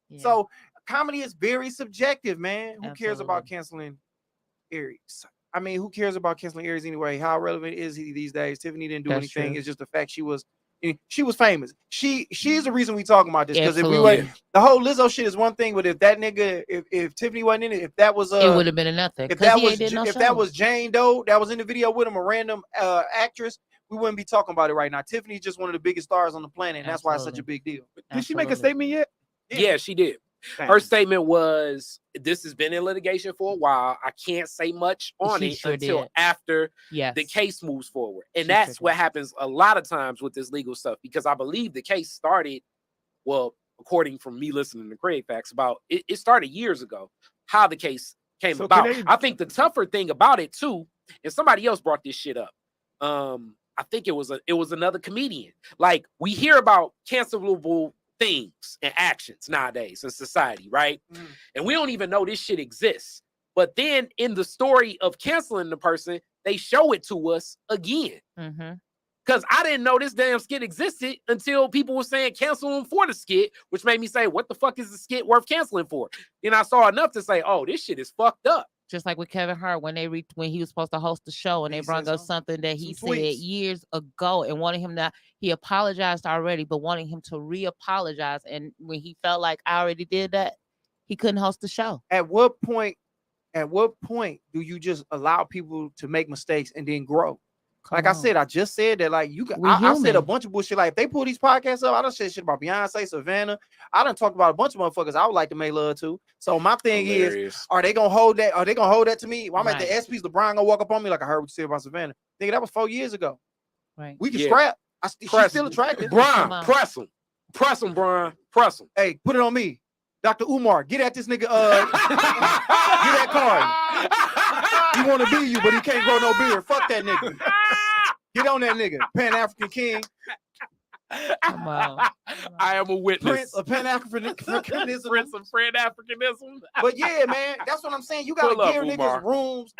Yeah. So comedy is very subjective, man. Who cares about canceling Aries? I mean, who cares about canceling Aries anyway? How relevant is he these days? Tiffany didn't do anything. True. It's just the fact she was famous. She's the reason we talking about this, because if we were the whole Lizzo shit is one thing, but if that nigga, if Tiffany wasn't in it, if that was it would have been nothing. If that was Jane Doe that was in the video with him, a random actress, we wouldn't be talking about it right now. Tiffany's just one of the biggest stars on the planet, and that's why it's such a big deal. Did she make a statement yet? Yeah, she did. Her statement was, this has been in litigation for a while. I can't say much on it until after the case moves forward. And that's what happens a lot of times with this legal stuff, because I believe the case started, well, according from me listening to Craig Facts, about it started years ago, how the case came about. I think the tougher thing about it too, and somebody else brought this shit up. I think it was another comedian. Like, we hear about cancelable things and actions nowadays in society, right? And we don't even know this shit exists. But then in the story of canceling the person, they show it to us again. Because I didn't know this damn skit existed until people were saying cancel him for the skit, which made me say, what the fuck is the skit worth canceling for? Then I saw enough to say, oh, this shit is fucked up. Just like with Kevin Hart, when he was supposed to host the show, and they brought up something that he said years ago and wanted him to, he apologized already, but wanting him to re-apologize. And when he felt like I already did that, he couldn't host the show. At what point do you just allow people to make mistakes and then grow? I said, I just said that, like, I said a bunch of bullshit. Like, if they pull these podcasts up, I done said shit about Beyonce, Savannah. I done talked about a bunch of motherfuckers I would like to make love to. So my thing is, are they gonna hold that? Are they gonna hold that to me? Well, I'm at the SPs, LeBron gonna walk up on me like, I heard what you said about Savannah. Nigga, that was 4 years ago. Right. We can scrap. She's still attractive. Brian, press him, Brian. Press him. Hey, put it on me. Dr. Umar, get at this nigga. Get that card. He want to be you, but he can't grow no beard. Fuck that nigga. Get on that nigga. Pan-African king. Come on. I am a witness. Prince of Pan-Africanism. Prince of Pan-Africanism. But yeah, man, that's what I'm saying. You gotta give niggas rooms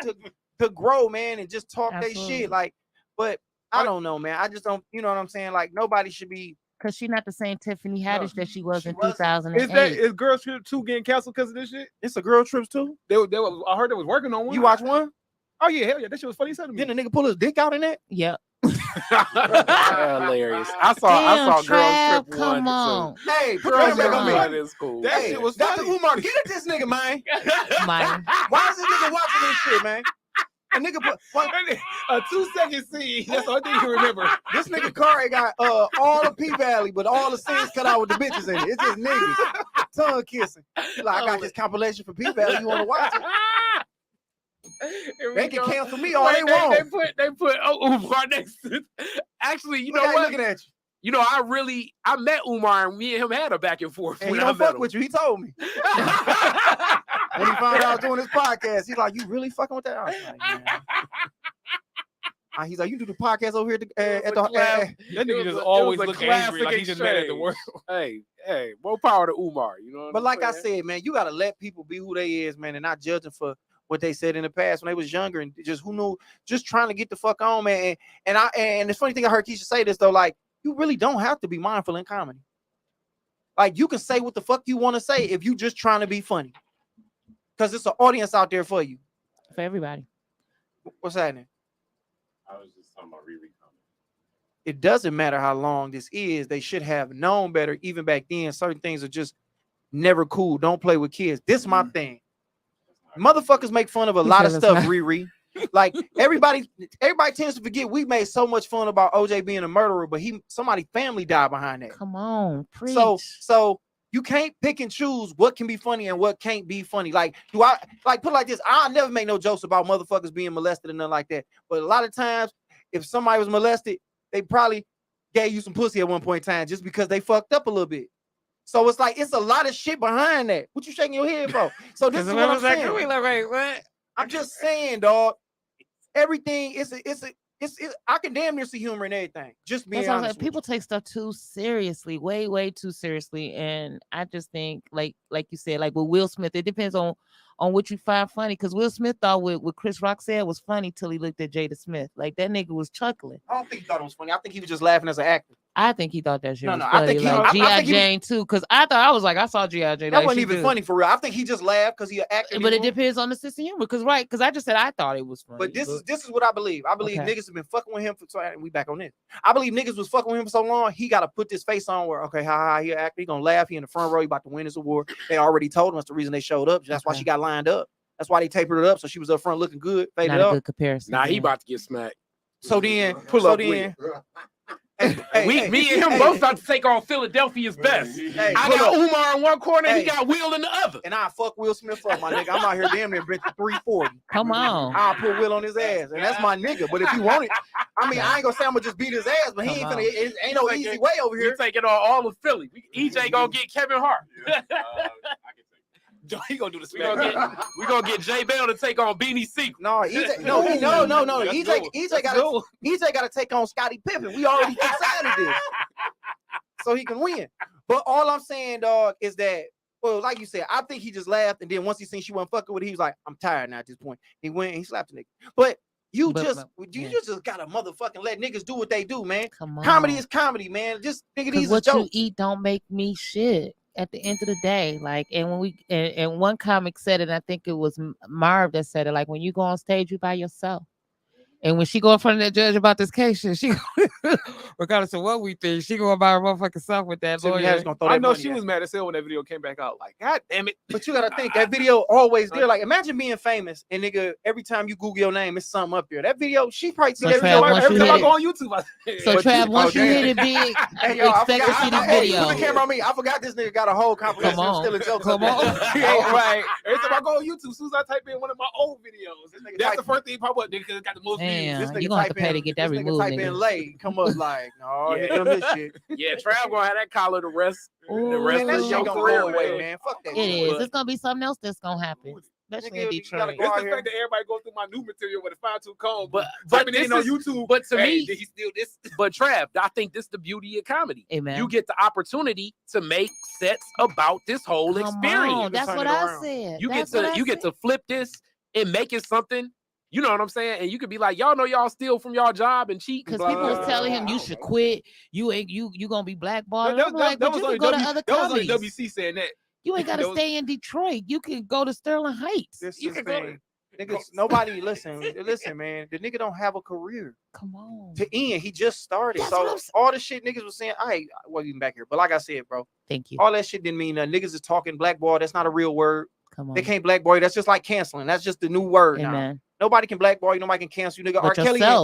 to grow, man, and just talk their shit. Like, but I don't know, man. I just don't, you know what I'm saying? Like, nobody should be. Because she's not the same Tiffany Haddish that she was in 2008. Is Girls Trip 2 getting canceled because of this shit? It's a Girl Trips 2? I heard they was working on one. You watch one? Oh yeah, hell yeah, that shit was funny. Didn't the nigga pull his dick out in that? Yep. Hilarious. I saw Girls Trip 1. Come on. Hey, put that back on me. That is cool. That shit was Dr. funny. Umar, get at this nigga, man. Mine. Why is this nigga watching this shit, man? A nigga put a 2-second scene. That's the only thing you remember. This nigga Kari got all the P-Valley, but all the scenes cut out with the bitches in it. It's just niggas tongue kissing. Like, I got this compilation for P-Valley. You want to watch it? They can cancel me all they want. They put Umar next to. Actually, you know what? Looking at you. You know, I met Umar, and me and him had a back and forth. And he don't fuck with you. He told me. When he found out I was doing this podcast, he's like, "You really fucking with that?" I was like, "Man." He's like, "You do the podcast over here at the." That nigga just always look angry, like he just mad at the world. Hey, more power to Umar. You know. But like I said, man, you gotta let people be who they is, man, and not judge them for what they said in the past when they was younger and just who knew, just trying to get the fuck on, man. And the funny thing, I heard Keisha say this though, like, you really don't have to be mindful in comedy. Like, you can say what the fuck you want to say if you just trying to be funny, because it's an audience out there for you, for everybody. What's happening? I was just talking about Riri coming. it doesn't matter how long this is. They should have known better. Even back then, certain things are just never cool. Don't play with kids. This is my thing. Motherfuckers make fun of a lot of stuff, Riri. Like everybody tends to forget we made so much fun about OJ being a murderer, but somebody's family died behind that. Come on, preach. So you can't pick and choose what can be funny and what can't be funny. Like, do I like put it like this? I'll never make no jokes about motherfuckers being molested and nothing like that. But a lot of times, if somebody was molested, they probably gave you some pussy at one point in time just because they fucked up a little bit. So it's like it's a lot of shit behind that. What you shaking your head for? So this is what I'm saying. What? I'm just saying, dog. Everything is I can damn near see humor in everything. Just being honest. People take stuff too seriously, way too seriously, and I just think, like you said, like with Will Smith, it depends on what you find funny. Because Will Smith thought what Chris Rock said was funny till he looked at Jada Smith. Like that nigga was chuckling. I don't think he thought it was funny. I think he was just laughing as an actor. I think he thought that shit was funny. I think like G.I. Jane too, because I saw G.I. Jane. That wasn't even funny for real. I think he just laughed because he an actor. But it depends on the sense of humor. Because I just said I thought it was funny. But this is what I believe. I believe niggas have been fucking with him for so we back on this. I believe niggas was fucking with him for so long. He got to put this face on where he an actor. He gonna laugh. He in the front row. He about to win this award. They already told him that's the reason they showed up. That's why she got lined up. That's why they tapered it up so she was up front looking good. Faded Not up. A good comparison. Nah, he about to get smacked. So then, me and him both about to take on Philadelphia's best. I got Umar in one corner, and he got Will in the other. And I fuck Will Smith up, my nigga. I'm out here damn near benching 340. Come on. I'll put Will on his ass, and that's my nigga. But if you want it, I mean, I ain't gonna say I'm gonna just beat his ass, but he ain't finna. It ain't no easy way over here. You taking on all of Philly. EJ gonna get Kevin Hart. He gonna do the smack. We gonna get J Bell to take on Beanie Siegel. No, EJ, no. EJ gotta take on Scottie Pippen. We already decided this, so he can win. But all I'm saying, dog, is that, well, like you said, I think he just laughed, and then once he seen she wasn't fucking with it, he was like, "I'm tired now." At this point, he went and he slapped the nigga. But you just gotta motherfucking let niggas do what they do, man. Come on. Comedy is comedy, man. Just nigga, these what jokes. You eat don't make me shit. At the end of the day, like, and when and one comic said it, I think it was Marv that said it, like, when you go on stage, you by yourself. And when she go in front of that judge about this case, she regardless of what we think, she going by her motherfucking self with that lawyer. I know she was mad as hell when that video came back out. Like, God damn it. But you gotta think that video always there. Like, imagine being famous and nigga, every time you Google your name, it's something up there. That video, she probably see every time I go on YouTube. So Trav, once you hit it big, expect to see this video. Put the camera on me. I forgot this nigga got a whole conversation. Still a joke. Come on. Right. Every time I go on YouTube, as soon as I type in one of my old videos, that's the first thing pop up because it got the most views. You're gonna have to pay to get that removed. Type in lay, come up like, no, here come this shit. Yeah, Trav gonna have that collar the rest of that shit gonna go away, man. Fuck that. It is. It's gonna be something else that's gonna happen. Especially in Detroit. It's the fact that everybody goes through my new material with a 5-2 comb, but this on YouTube. But to me, he still this. But Trav, I think this is the beauty of comedy. Amen. You get the opportunity to make sets about this whole experience. That's what I said. You get to flip this and make it something. You know what I'm saying? And you could be like, y'all know y'all steal from y'all job and cheat. Because people was telling him you should quit. You gonna be blackballed. That was on WC saying that. You ain't gotta stay in Detroit. You can go to Sterling Heights. You can go. Niggas, nobody listen, man. The nigga don't have a career. Come on. To end, he just started. So all the shit niggas was saying, I wasn't even back here. But like I said, bro, thank you. All that shit didn't mean nothing. Niggas is talking blackball. That's not a real word. Come on. They can't blackball you. That's just like canceling. That's just the new word now. Nobody can blackball you. Nobody can cancel you, nigga.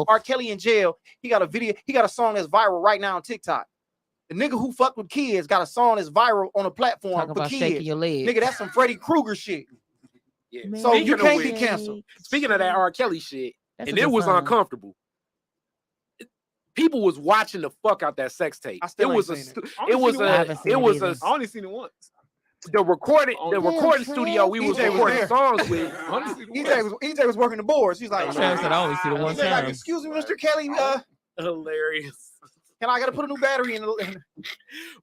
R. Kelly in jail. He got a video. He got a song that's viral right now on TikTok. The nigga who fucked with kids got a song that's viral on a platform for kids. Nigga, that's some Freddy Krueger shit. Yeah. So you can't be canceled. Speaking of that R. Kelly shit, and it was uncomfortable. People was watching the fuck out that sex tape. I only seen it once. The recording studio we was recording songs with. EJ was working the boards. He's like, I only see the one time. Like, excuse me, Mr. Kelly. Hilarious. And I gotta put a new battery in.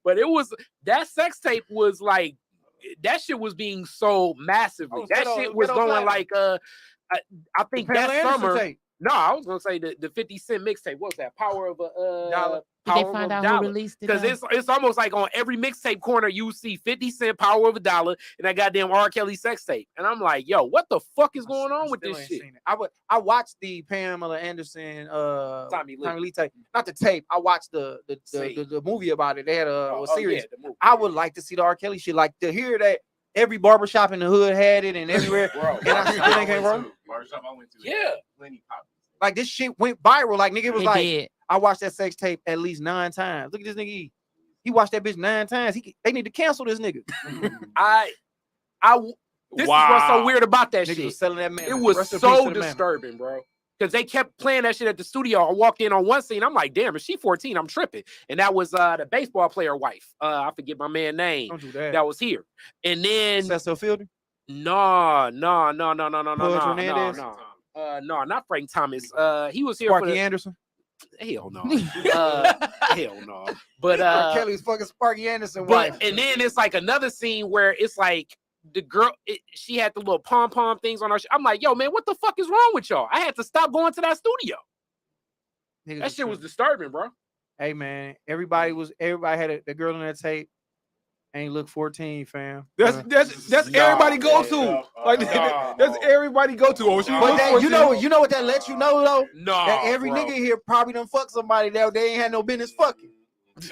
But it was that sex tape was like that shit was being sold massively. That shit was going like I think that summer. No, I was gonna say the 50 Cent mixtape. What's that? Power of a Dollar. Did they find out who released it? Because it's almost like on every mixtape corner you see 50 Cent, Power of a Dollar, and that goddamn R. Kelly sex tape. And I'm like, yo, what the fuck is going on with this shit? I watched the Pamela Anderson Tommy Lee tape. Not the tape. I watched the movie about it. They had a series. Yeah, I would like to see the R. Kelly shit. Like to hear that every barbershop in the hood had it and everywhere. Bro, and I still ain't came wrong. Barbershop I went to. Yeah. Plenty copies. Like this shit went viral. Like nigga, it was like did. I watched that sex tape at least 9 times. Look at this nigga. He watched that bitch 9 times. They need to cancel this nigga. This is what's so weird about that Niggas shit. was selling that man. It was so disturbing, bro. Because they kept playing that shit at the studio. I walked in on one scene. I'm like, damn, is she 14? I'm tripping. And that was the baseball player wife. I forget my man's name. Don't do that. That was here. And then Cecil Fielder? No, not Frank Thomas. He was here Sparky Anderson. Hell no. Hell no. But Kelly's fucking Sparky Anderson but wife. and then it's like another scene where it's like the girl, she had the little pom-pom things on her. I'm like, yo, man, what the fuck is wrong with y'all? I had to stop going to that studio. That shit was disturbing, bro. Hey man, everybody had the girl in that tape. Ain't look 14, fam. That's everybody go to. Like that's everybody go to. Oh, she but that, you know what that lets you know though? No. That every nigga here probably done fucked somebody that they ain't had no business fucking.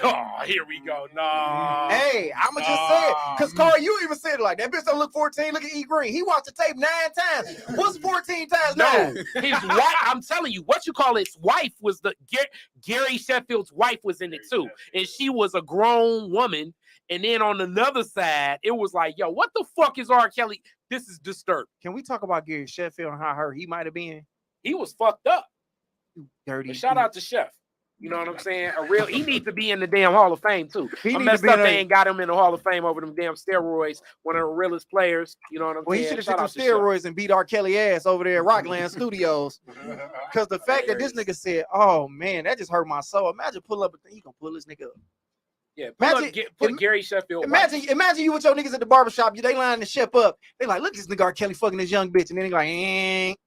Oh, here we go. No. Hey, I'ma just say it. Cause Corey, you even said it like that bitch don't look 14. Look at E Green. He watched the tape 9 times. What's 14 times 9? His wife, I'm telling you, what you call his wife was Gary Sheffield's wife was in it too. And she was a grown woman. And then on another side, it was like, yo, what the fuck is R. Kelly? This is disturbing. Can we talk about Gary Sheffield and how hurt he might have been? He was fucked up. Dirty. Shout out to Chef. You know what I'm saying? He needs to be in the damn Hall of Fame too. I messed up they ain't got him in the Hall of Fame over them damn steroids. One of the realest players. You know what I'm saying? He should have took some steroids and beat R. Kelly ass over there at Rockland Studios. Because the fact that this nigga said, "Oh man, that just hurt my soul." Imagine pull up, he gonna pull this nigga up. Yeah, put Gary Sheffield. Imagine you with your niggas at the barbershop. They lining the ship up. They like, look at this nigga R. Kelly fucking this young bitch, and then they like, and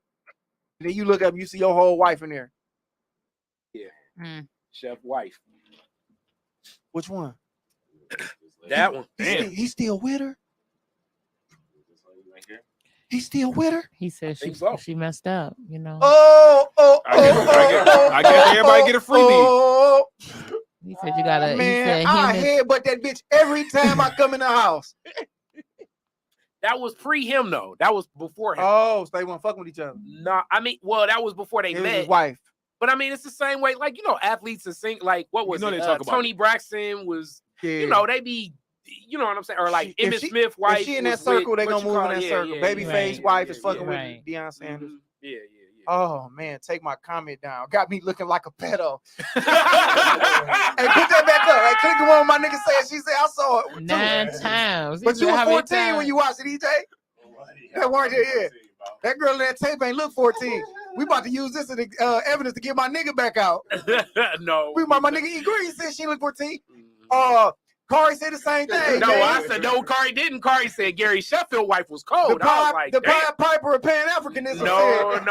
then you look up, you see your whole wife in there. Yeah. Chef wife. Which one? That one. He's still with her. He's still with her. He said she messed up. You know. I guess everybody get a freebie. He said you gotta. Man, I headbutt that bitch every time I come in the house. That was pre him though. That was before him. Oh, so they weren't fucking with each other. No, I mean, well, that was before they met. His wife. But I mean, it's the same way. Like, you know, athletes and sing. Like, what was it? Tony Braxton was. Yeah. You know, they be. You know what I'm saying? Or like Emmitt Smith wife. If she in that circle, they gonna move in that circle. Babyface wife is fucking with Deion Sanders. Yeah. Oh man, take my comment down. Got me looking like a pedo. Hey, put that back up. Hey, click the one my nigga said. She said I saw it 9 times. But you were 14 when you watched it, EJ. That weren't yeah. That girl in that tape ain't look 14. We about to use this as evidence to get my nigga back out. No. My nigga E Green said she looked 14. Corey said the same thing. No, I said no. Corey didn't. Corey said Gary Sheffield's wife was cold. The Pied Piper of Pan Africanism. No. And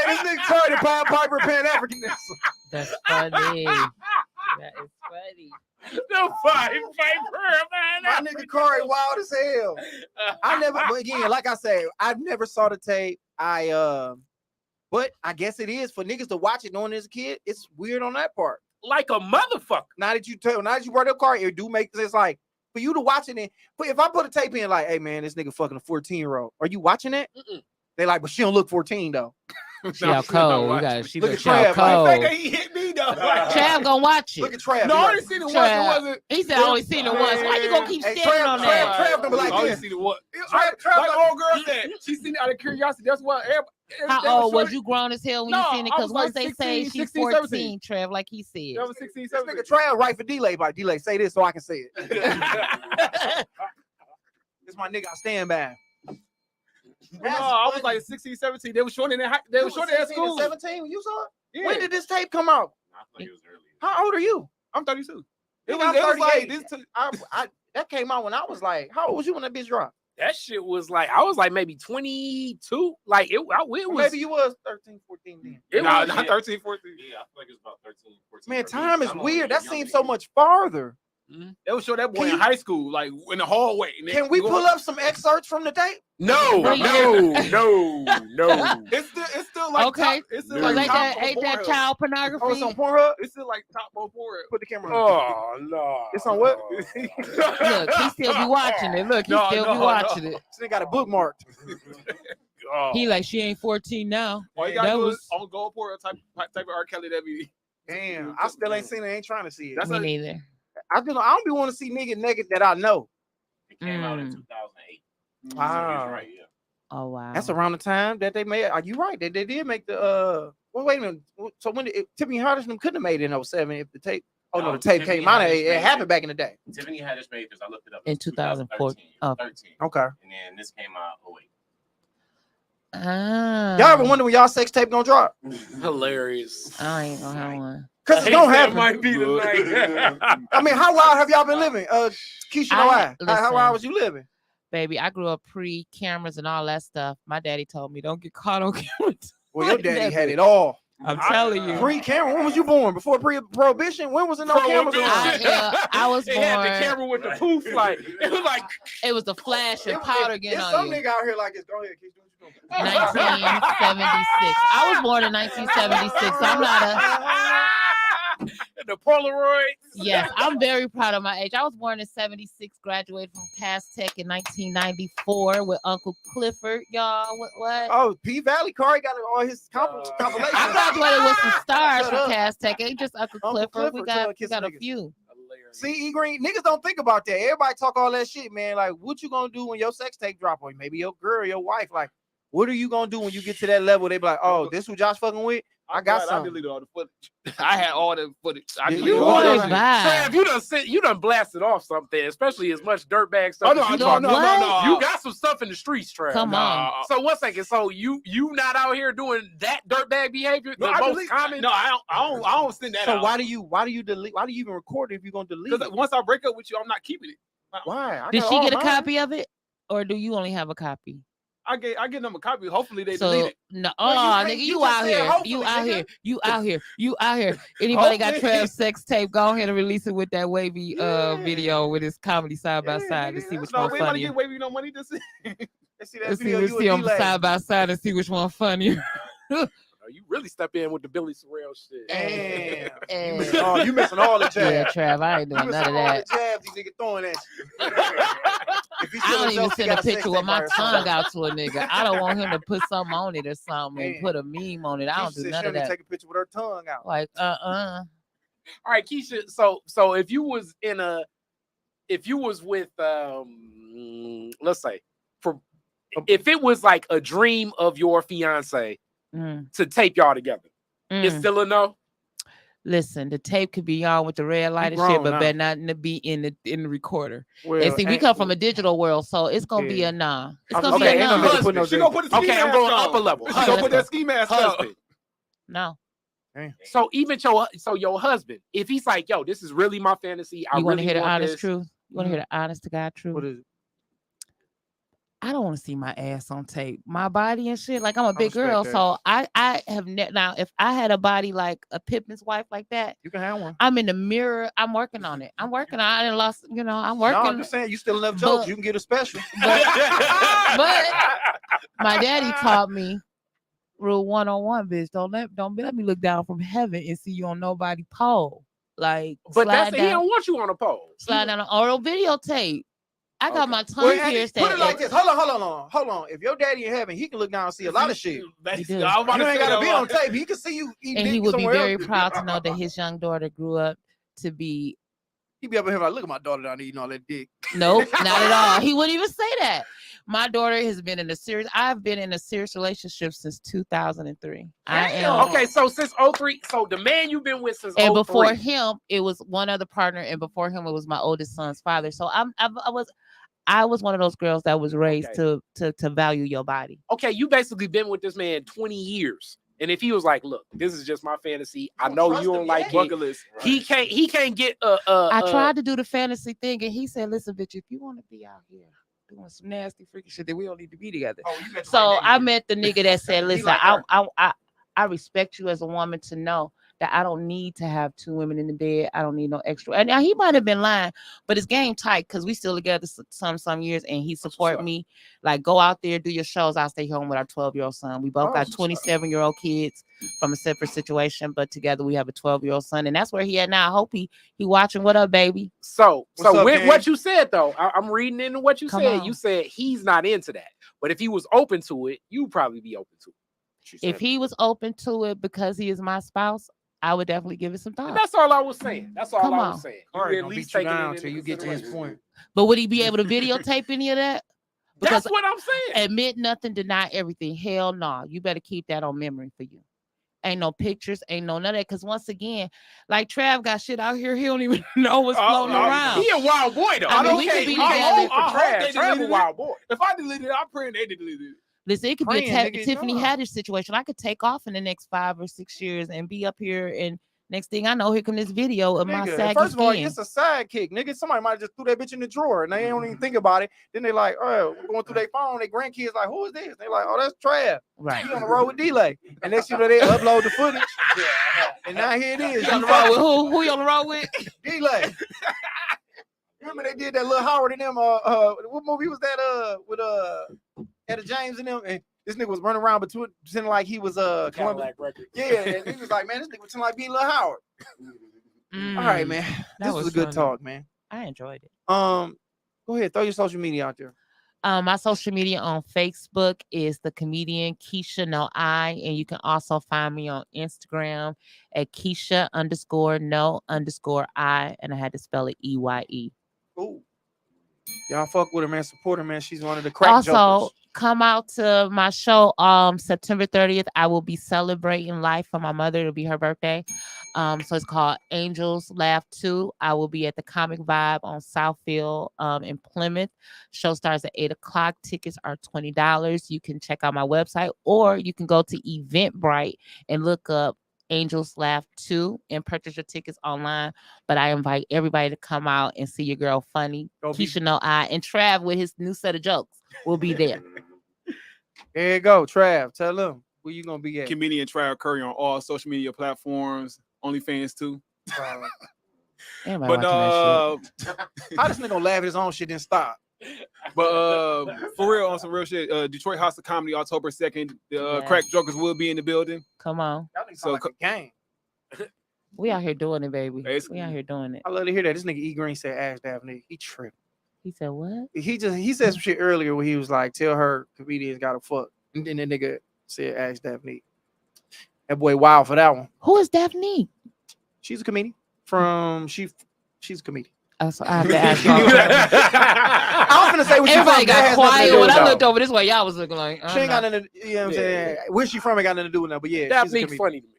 this nigga Corey, the Pied Piper of Pan Africanism. That's funny. That is funny. The Pied Piper, man. My nigga Corey wild as hell. But again, like I said, I never saw the tape. But I guess it is for niggas to watch it knowing as a kid. It's weird on that part. Like a motherfucker. Now that you brought up Corey, it do make sense. Like for you to watch it, but if I put a tape in, like, hey man, this nigga fucking a 14-year-old, are you watching it? They like, but she don't look 14 though. She out cold. She look at Trav cold. Like, he hit me though. Trav gonna watch it. Look at Trav. No, I only seen it once. It wasn't. He said I only seen it once. Why you gonna keep standing on that? Trav gonna be like, I only seen it once. Like old girl said, she seen it out of curiosity. That's why. How old was you? Grown as hell when you seen it? Because once they say she's 16, 14, 17. Trev, like he said. That was 16, this 17. nigga Trav right for delay. By delay, say this so I can say it. This my nigga I stand by. No, I was like 16, 17. They were showing it at school. 17 when you saw it? Yeah. When did this tape come out? I thought it was early. How old are you? I'm 32. It was like this. That came out when I was like, how old was you when that bitch dropped? That shit was like, I was like maybe 22. Like it was. Maybe you was 13, 14 then. Not 13, 14. Yeah, I feel like it's about 13, 14. Man, time is weird. That seems so much farther. They would show that boy in high school, like in the hallway. Can we pull up some excerpts from the tape? No. It's still like Okay. top, it's still So like ain't that child pornography? Oh, it's on Pornhub? It's still like top on Pornhub. Put the camera on. Oh no. It's on what? Look, he still be watching it. Look, he still be watching it. She got it bookmarked. He like, she ain't 14 now. All you gotta That do was- is on Gold Portal type of R. Kelly that be. Damn, I still ain't seen it. Ain't trying to see it. Me neither. I don't be want to see niggas naked that I know. It came out in 2008. Wow. So right, yeah. Oh wow. That's around the time that they made. Are you right? They did make the Well, wait a minute. So when Tiffany and Aries couldn't have made it in 07 if the tape. Oh no, the tape Tiffany came out. and It Aries happened back in the day. Tiffany had this made because I looked it up In 2014. Oh. 13. Okay. And then this came out 08. Y'all ever wonder when y'all sex tape gonna drop? Hilarious. I ain't gonna have one. Cause it's gonna happen. Might be tonight. I mean, how wild have y'all been living? Keisha, how listen. wild was you living? Baby, I grew up pre-cameras and all that stuff. My daddy told me don't get caught on camera. Well, your daddy had it all. I'm telling you. Pre-camera. When was you born? Before pre-prohibition? When was it no cameras? I was They born. had the camera with the poof, like it was like It was the flash and powder getting There's on some you. nigga out here like this. Go ahead, Keisha. What you doing? 1976. I was born in 1976. So I'm not the Polaroids. Yes, I'm very proud of my age. I was born in 76, graduated from Cass Tech in 1994 with Uncle Clifford. Y'all, what? Oh, P Valley Corey got all his compilations. I graduated with some stars Shut from up. Cass Tech. Ain't just Uncle Uncle Clifford. We Clifford, got a niggas. few. See, E Green, niggas don't think about that. Everybody talk all that shit, man. Like, what you gonna do when your sex tape drop, or maybe your girl, your wife? Like, what are you gonna do when you get to that level? They be like, oh, this who Josh fucking with? I got I some. deleted all the footage. I had all the footage. I Yeah, deleted you all was that shit. Bye. Trav, you done blasted off something, especially as much dirtbag stuff. Oh, as no, you no, talking. no, no, no. You got some stuff in the streets, Trav. Come on. So 1 second. So you not out here doing that dirtbag behavior? No, The I most delete, common. no, I don't send that So out. why do you delete? Why do you even record it if you're gonna delete Because it? once I break up with you, I'm not keeping it. Why? I Did got she all get a mine. copy of it? Or do you only have a copy? I get them a copy. Hopefully they So delete it. no, Well, oh you nigga, just you out said here, hopefully, you out nigga. here, you out here, you out here. Anybody got Hopefully. Trav's sex tape? Go ahead and release it with that wavy Yeah. video with his comedy side by Yeah, side to nigga, see which No, one we about to funnier. give Wavy no money to see. Let's see that Let's see, video. let's You see and them D-Lay. side by side and see which one funnier. You really step in with the Billy Sorrell shit. Damn. And- Oh, you missing all the yeah, jabs. Trav, I ain't You doing none missing of all that. the jabs these niggas throwing at you. If he I still don't even adults, he send a got sex picture tape with my by tongue herself. out to a nigga. I don't want him to put something on it or something and Man. put a meme on it. I Keisha don't do said none she of only that. take a picture with her tongue out. Like, All right, Keisha. So if you was with let's say if it was like a dream of your fiance to tape y'all together, it's still a no. Listen, the tape could be on with the red light and grown shit, but now. better not to be in the recorder. Well, And see, we come from a digital world, so it's gonna be Yeah. a nah. It's I'm gonna just be a saying, ain't no nah. nigga put no She gonna put the ski Okay, I'm mask going on. up a level. She gonna put that ski mask on. Husband. No. So even your husband, if he's like, yo, this is really my fantasy. I You want to really hear the honest this. truth? You want to hear the honest to God truth? What is it? I don't want to see my ass on tape, my body and shit. Like I'm a big respect girl, that. so I have now. If I had a body like a Pippin's wife like that, You can have one. I'm in the mirror. I'm working on it. I'm working on. I done lost. I'm No, working. I'm just saying, you still enough jokes. But- You can get a special. but my daddy taught me rule 101, bitch. Don't let me look down from heaven and see you on nobody pole. Like, But slide he down, don't want you on a pole. slide down an oral videotape. I got my tongue Well, pierced. put at it like this. Hold on. If your daddy in heaven, he can look down and see a lot of shit. He do. You ain't You ain't gotta be on tape. He can see you eating and he dick would be somewhere very else. proud to know that his young daughter grew up to be. He be up in here like, look at my daughter down there eating all that dick. Nope, not at all. He wouldn't even say that. My daughter has been in a serious. I've been in a serious relationship since 2003. I am. Okay, so since 03, so the man you've been with since And 03. before him, it was one other partner, and before him, it was my oldest son's father. So I was one of those girls that was raised to value your body. Okay, you basically been with this man 20 years. And if he was like, look, this is just my fantasy. I know you don't like it. Bucket list. He can't get I tried to do the fantasy thing, and he said, "Listen, bitch, if you want to be out here doing some nasty freaky shit that we don't need to be together. Oh, So I met the nigga that said, listen, I respect you as a woman to know that I don't need to have 2 women in the bed. I don't need no extra. And now he might have been lying, but it's game tight because we still together some years, and he support me. Like, go out there, do your shows. I'll stay home with our 12-year-old son. We both got 27-year-old kids from a separate situation, but together we have a 12-year-old son, and that's where he at now. I hope he watching. What up, baby? So with what you said though, I'm reading into what you said. On. You said he's not into that, but if he was open to it, you'd probably be open to it. If he was open to it because he is my spouse, I would definitely give it some thought. And that's all I was saying. That's all I was saying. All right, at least take it until you get to his point. But would he be able to videotape any of that? Because that's what I'm saying. Admit nothing, deny everything. Hell no. You better keep that on memory for you. Ain't no pictures, ain't no none of that. Because once again, like Trav got shit out here, he don't even know what's floating around. He a wild boy though. I mean, we could be together. Trav a wild boy. If I deleted it, I'm praying they deleted it. Listen, it could be a Tiffany Haddish situation. I could take off in the next 5 or 6 years and be up here, and next thing I know, here come this video of my saggy First of all, skin. it's a sidekick, nigga. Somebody might just threw that bitch in the drawer and they don't even think about it. Then they like, oh, going through their phone. Their grandkids like, who is this? They like, oh, that's Trav. Right. He on the road with Delay. And next you know they upload the footage. And now here it is. You on the road with who? Who you on the road with? Delay. Remember they did that little Howard and them. What movie was that? With Etta James and them. And this nigga was running around pretending like he was Cadillac Records. Yeah, and he was like, man, this nigga pretending like being Lil Howard. All right, man. This was a good talk, man. I enjoyed it. Go ahead, throw your social media out there. My social media on Facebook is the comedian Keisha No I, and you can also find me on Instagram at Keisha_No_I, and I had to spell it EYE. Ooh. Y'all fuck with her, man. Support her, man. She's one of the crack jokers. Come out to my show September 30th. I will be celebrating life for my mother. It'll be her birthday. So it's called Angels Laugh 2. I will be at the Comic Vibe on Southfield in Plymouth. Show starts at 8 o'clock. Tickets are $20. You can check out my website, or you can go to Eventbrite and look up Angels Laugh 2 and purchase your tickets online. But I invite everybody to come out and see your girl funny. Keisha No I, and Trav with his new set of jokes will be there. There you go, Trav. Tell them where you gonna be at. Comedian Trav Curry on all social media platforms, OnlyFans too. But how this nigga gonna laugh at his own shit and stop? But for real, on some real shit, Detroit House of Comedy, October 2nd. The crack jokers will be in the building. Come on. So like a game. We out here doing it, baby. Basically. We out here doing it. I love to hear that. This nigga E Green said Ash Daphne. He tripped. He said what? He said some shit earlier where he was like, tell her comedians gotta fuck. And then the nigga said Ash Daphne. That boy wild for that one. Who is Daphne? She's a comedian. She's a comedian. So I have to ask you. I was gonna say what everybody got quiet when I looked over this way. Y'all was looking like she ain't got nothing to, you know what I'm saying? Where she from ain't got nothing to do with that, but yeah, Daphne's funny to me.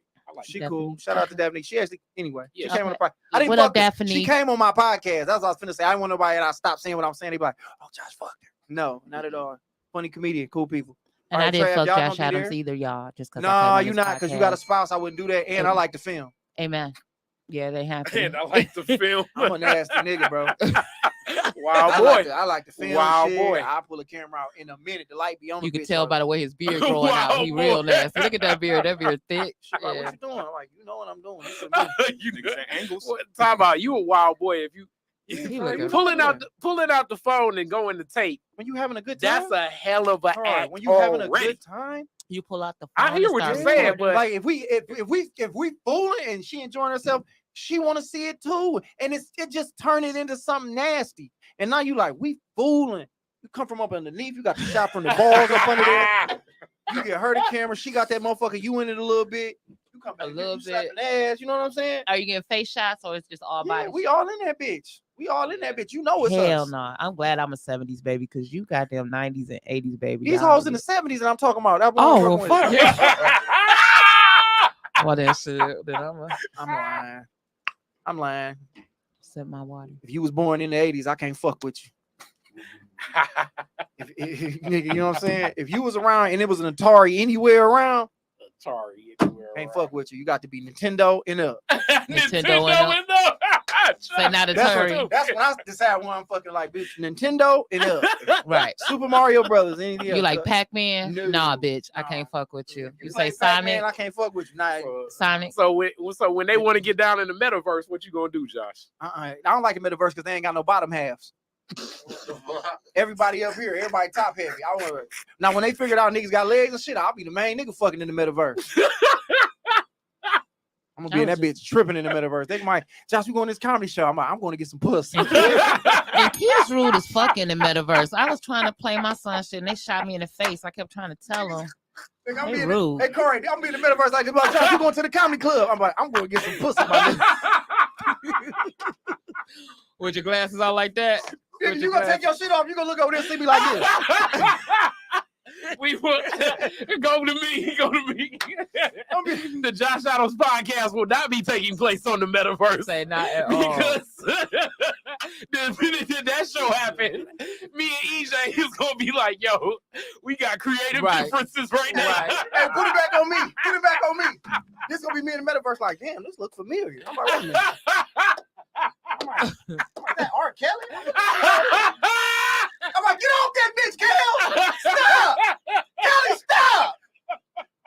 She cool. Shout out to Daphne. She actually anyway. She came on the podcast. I didn't fuck Daphne. She came on my podcast. That's what I was finna say. I didn't want nobody and I stopped saying what I'm saying. They be like, oh, Josh fucked her. No, not at all. Funny comedian, cool people. And I didn't fuck Josh Adams either, y'all. Just because. No, you not, because you got a spouse. I wouldn't do that. And I like to film. Amen. Yeah, they have to. And I like to film. I'm a nasty nigga, bro. Wild boy. I like to film. Wild shit. boy. I pull a camera out in a minute. The light be on. You can tell by the way his beard growing out. He real nasty. Look at that beard. That beard thick. Like, what you doing? I'm like, you know what I'm doing. You angles. Talk about you a wild boy if you pulling out the phone and going to tape when you having a good time. That's a hell of a act. When you having a good time, you pull out the phone. I hear what you're saying, but like if we fooling and she enjoying herself, she want to see it too, and it just turn it into something nasty. And now you like, we fooling. You come from up underneath. You got the shot from the balls up under there. You get her the camera. She got that motherfucker. You in it a little bit. You come a little bit. Ass, you know what I'm saying? Are you getting face shots or it's just all body? We all in that bitch. We all in that bitch. You know it's hell us. No. I'm glad I'm a 70s baby because you got them 90s and 80s baby. These hoes in the 70s and I'm talking about. That well, fuck. Well, that shit. Then I'm lying. I'm lying. Sip my water. If you was born in the 80s, I can't fuck with you. You know what I'm saying? If you was around and it was an Atari anywhere around, can't fuck with you. You got to be Nintendo and up. Nintendo and up. Say not a Tory. That's when I decide when I'm fucking like, bitch, Nintendo and Right. Super Mario Brothers. Anything else? You like Pac-Man? No. Nah, bitch. I Nah. can't fuck with you. You like say Sonic? Pac-Man, I can't fuck with you. Nah, Sonic. So when they want to get down in the metaverse, what you gonna do, Josh? I don't like a metaverse because they ain't got no bottom halves. Everybody up here, everybody top heavy. I want now when they figured out niggas got legs and shit, I'll be the main nigga fucking in the metaverse. I'm gonna be in that bitch tripping in the metaverse. They might, Josh, we going to this comedy show. I'm going to get some pussy. And kids rude as fuck in the metaverse. I was trying to play my son shit and they shot me in the face. I kept trying to tell them. They rude. Hey Corey, I'm be in the metaverse like this. Josh, you going to the comedy club? I'm like, I'm going to get some pussy. With your glasses out like that? If you gonna take your shit off, you gonna look over there and see me like this. We will go to me. Go to me. The Josh Adams podcast will not be taking place on the metaverse. Say not at all. Because the minute that show happened, me and EJ is gonna be like, "Yo, we got creative differences right now." Right. Hey, put it back on me. Put it back on me. This gonna be me in the metaverse. Like, damn, this looks familiar. I'm like, wait a minute. I'm like, that R. Kelly? I'm like, get off that bitch, Kel! Stop! Kelly, stop!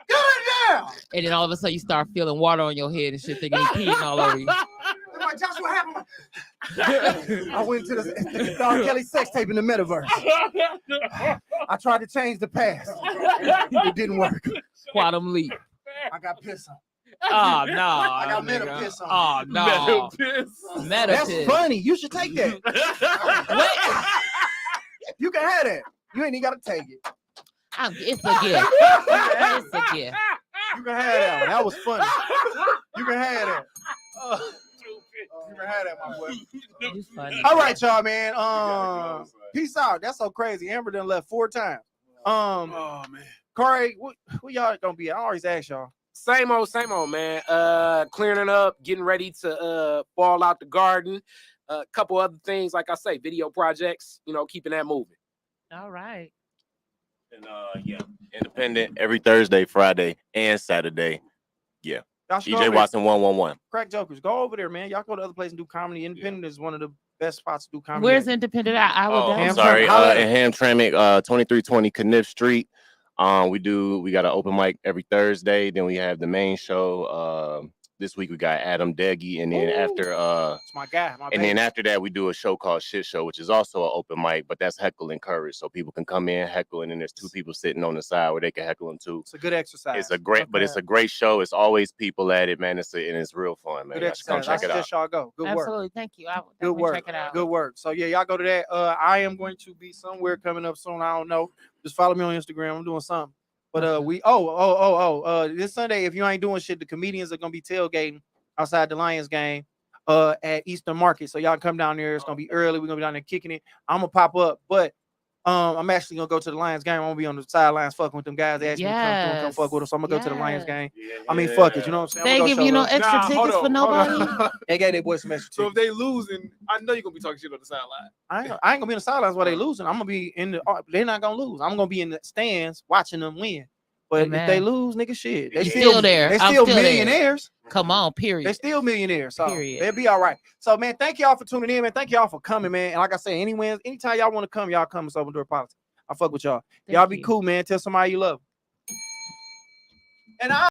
Get it down! And then all of a sudden you start feeling water on your head and shit, thinking you're peeing all over you. I'm like, Josh, what happened? I went to the R. Kelly sex tape in the metaverse. I tried to change the past. It didn't work. Quantum leap. I got pissed on. Oh no! I got meta piss on. Oh no! Meta That's piss. funny. You should take that. What? You can have that. You ain't even gotta take it. It's a gift. It's a gift. You can have that one. That was funny. You can have that. You can have that, my boy. It's funny. All right, y'all, man. Peace out. That's so crazy. Amber done left 4 times. Oh man. Corey, who y'all gonna be? I always ask y'all. Same old, man. Clearing it up, getting ready to fall out the garden. A couple other things, like I say, video projects, keeping that moving. All right. And independent every Thursday, Friday, and Saturday. Yeah. EJ Watson 111. Crack jokers. Go over there, man. Y'all go to other places and do comedy. Independent is one of the best spots to do comedy. Where's Independent at? I will I'm sorry. In Hamtramck, 2320 Kniff Street. We got an open mic every Thursday. Then we have the main show. This week we got Adam Deggy, and then after it's my guy. Then after that we do a show called Shit Show, which is also an open mic, but that's heckle encouraged, so people can come in heckle, and then there's 2 people sitting on the side where they can heckle them too. It's a good exercise. It's a great show. It's always people at it, man. It's real fun, man. Good exercise. Come check it out. Y'all go. Good work. Absolutely. Thank you. I will Good work. check it out. Good work. So yeah, y'all go to that. I am going to be somewhere coming up soon. I don't know. Just follow me on Instagram. I'm doing something. But this Sunday, if you ain't doing shit, the comedians are gonna be tailgating outside the Lions game at Eastern Market. So y'all come down there. It's gonna be early. We're gonna be down there kicking it. I'm gonna pop up, but I'm actually gonna go to the Lions game. I'm gonna be on the sidelines fucking with them guys. They asked me to come fuck with us. So I'm gonna go to the Lions game. I mean, fuck it. You know what I'm saying? They give you no extra tickets for nobody. They gave their boys some extra tickets. So if they losing, I know you're gonna be talking shit on the sideline. I ain't gonna be in the sidelines while they losing. I'm gonna be in the. They're not gonna lose. I'm gonna be in the stands watching them win. But if they lose, nigga, shit, they still there. They still millionaires. Come on, period. They still millionaires. So period. They'll be all right. So man, thank y'all for tuning in, man. Thank y'all for coming, man. And like I say, anytime y'all want to come, y'all come. It's Open Door Politics. I fuck with y'all. Y'all be cool, man. Tell somebody you love. And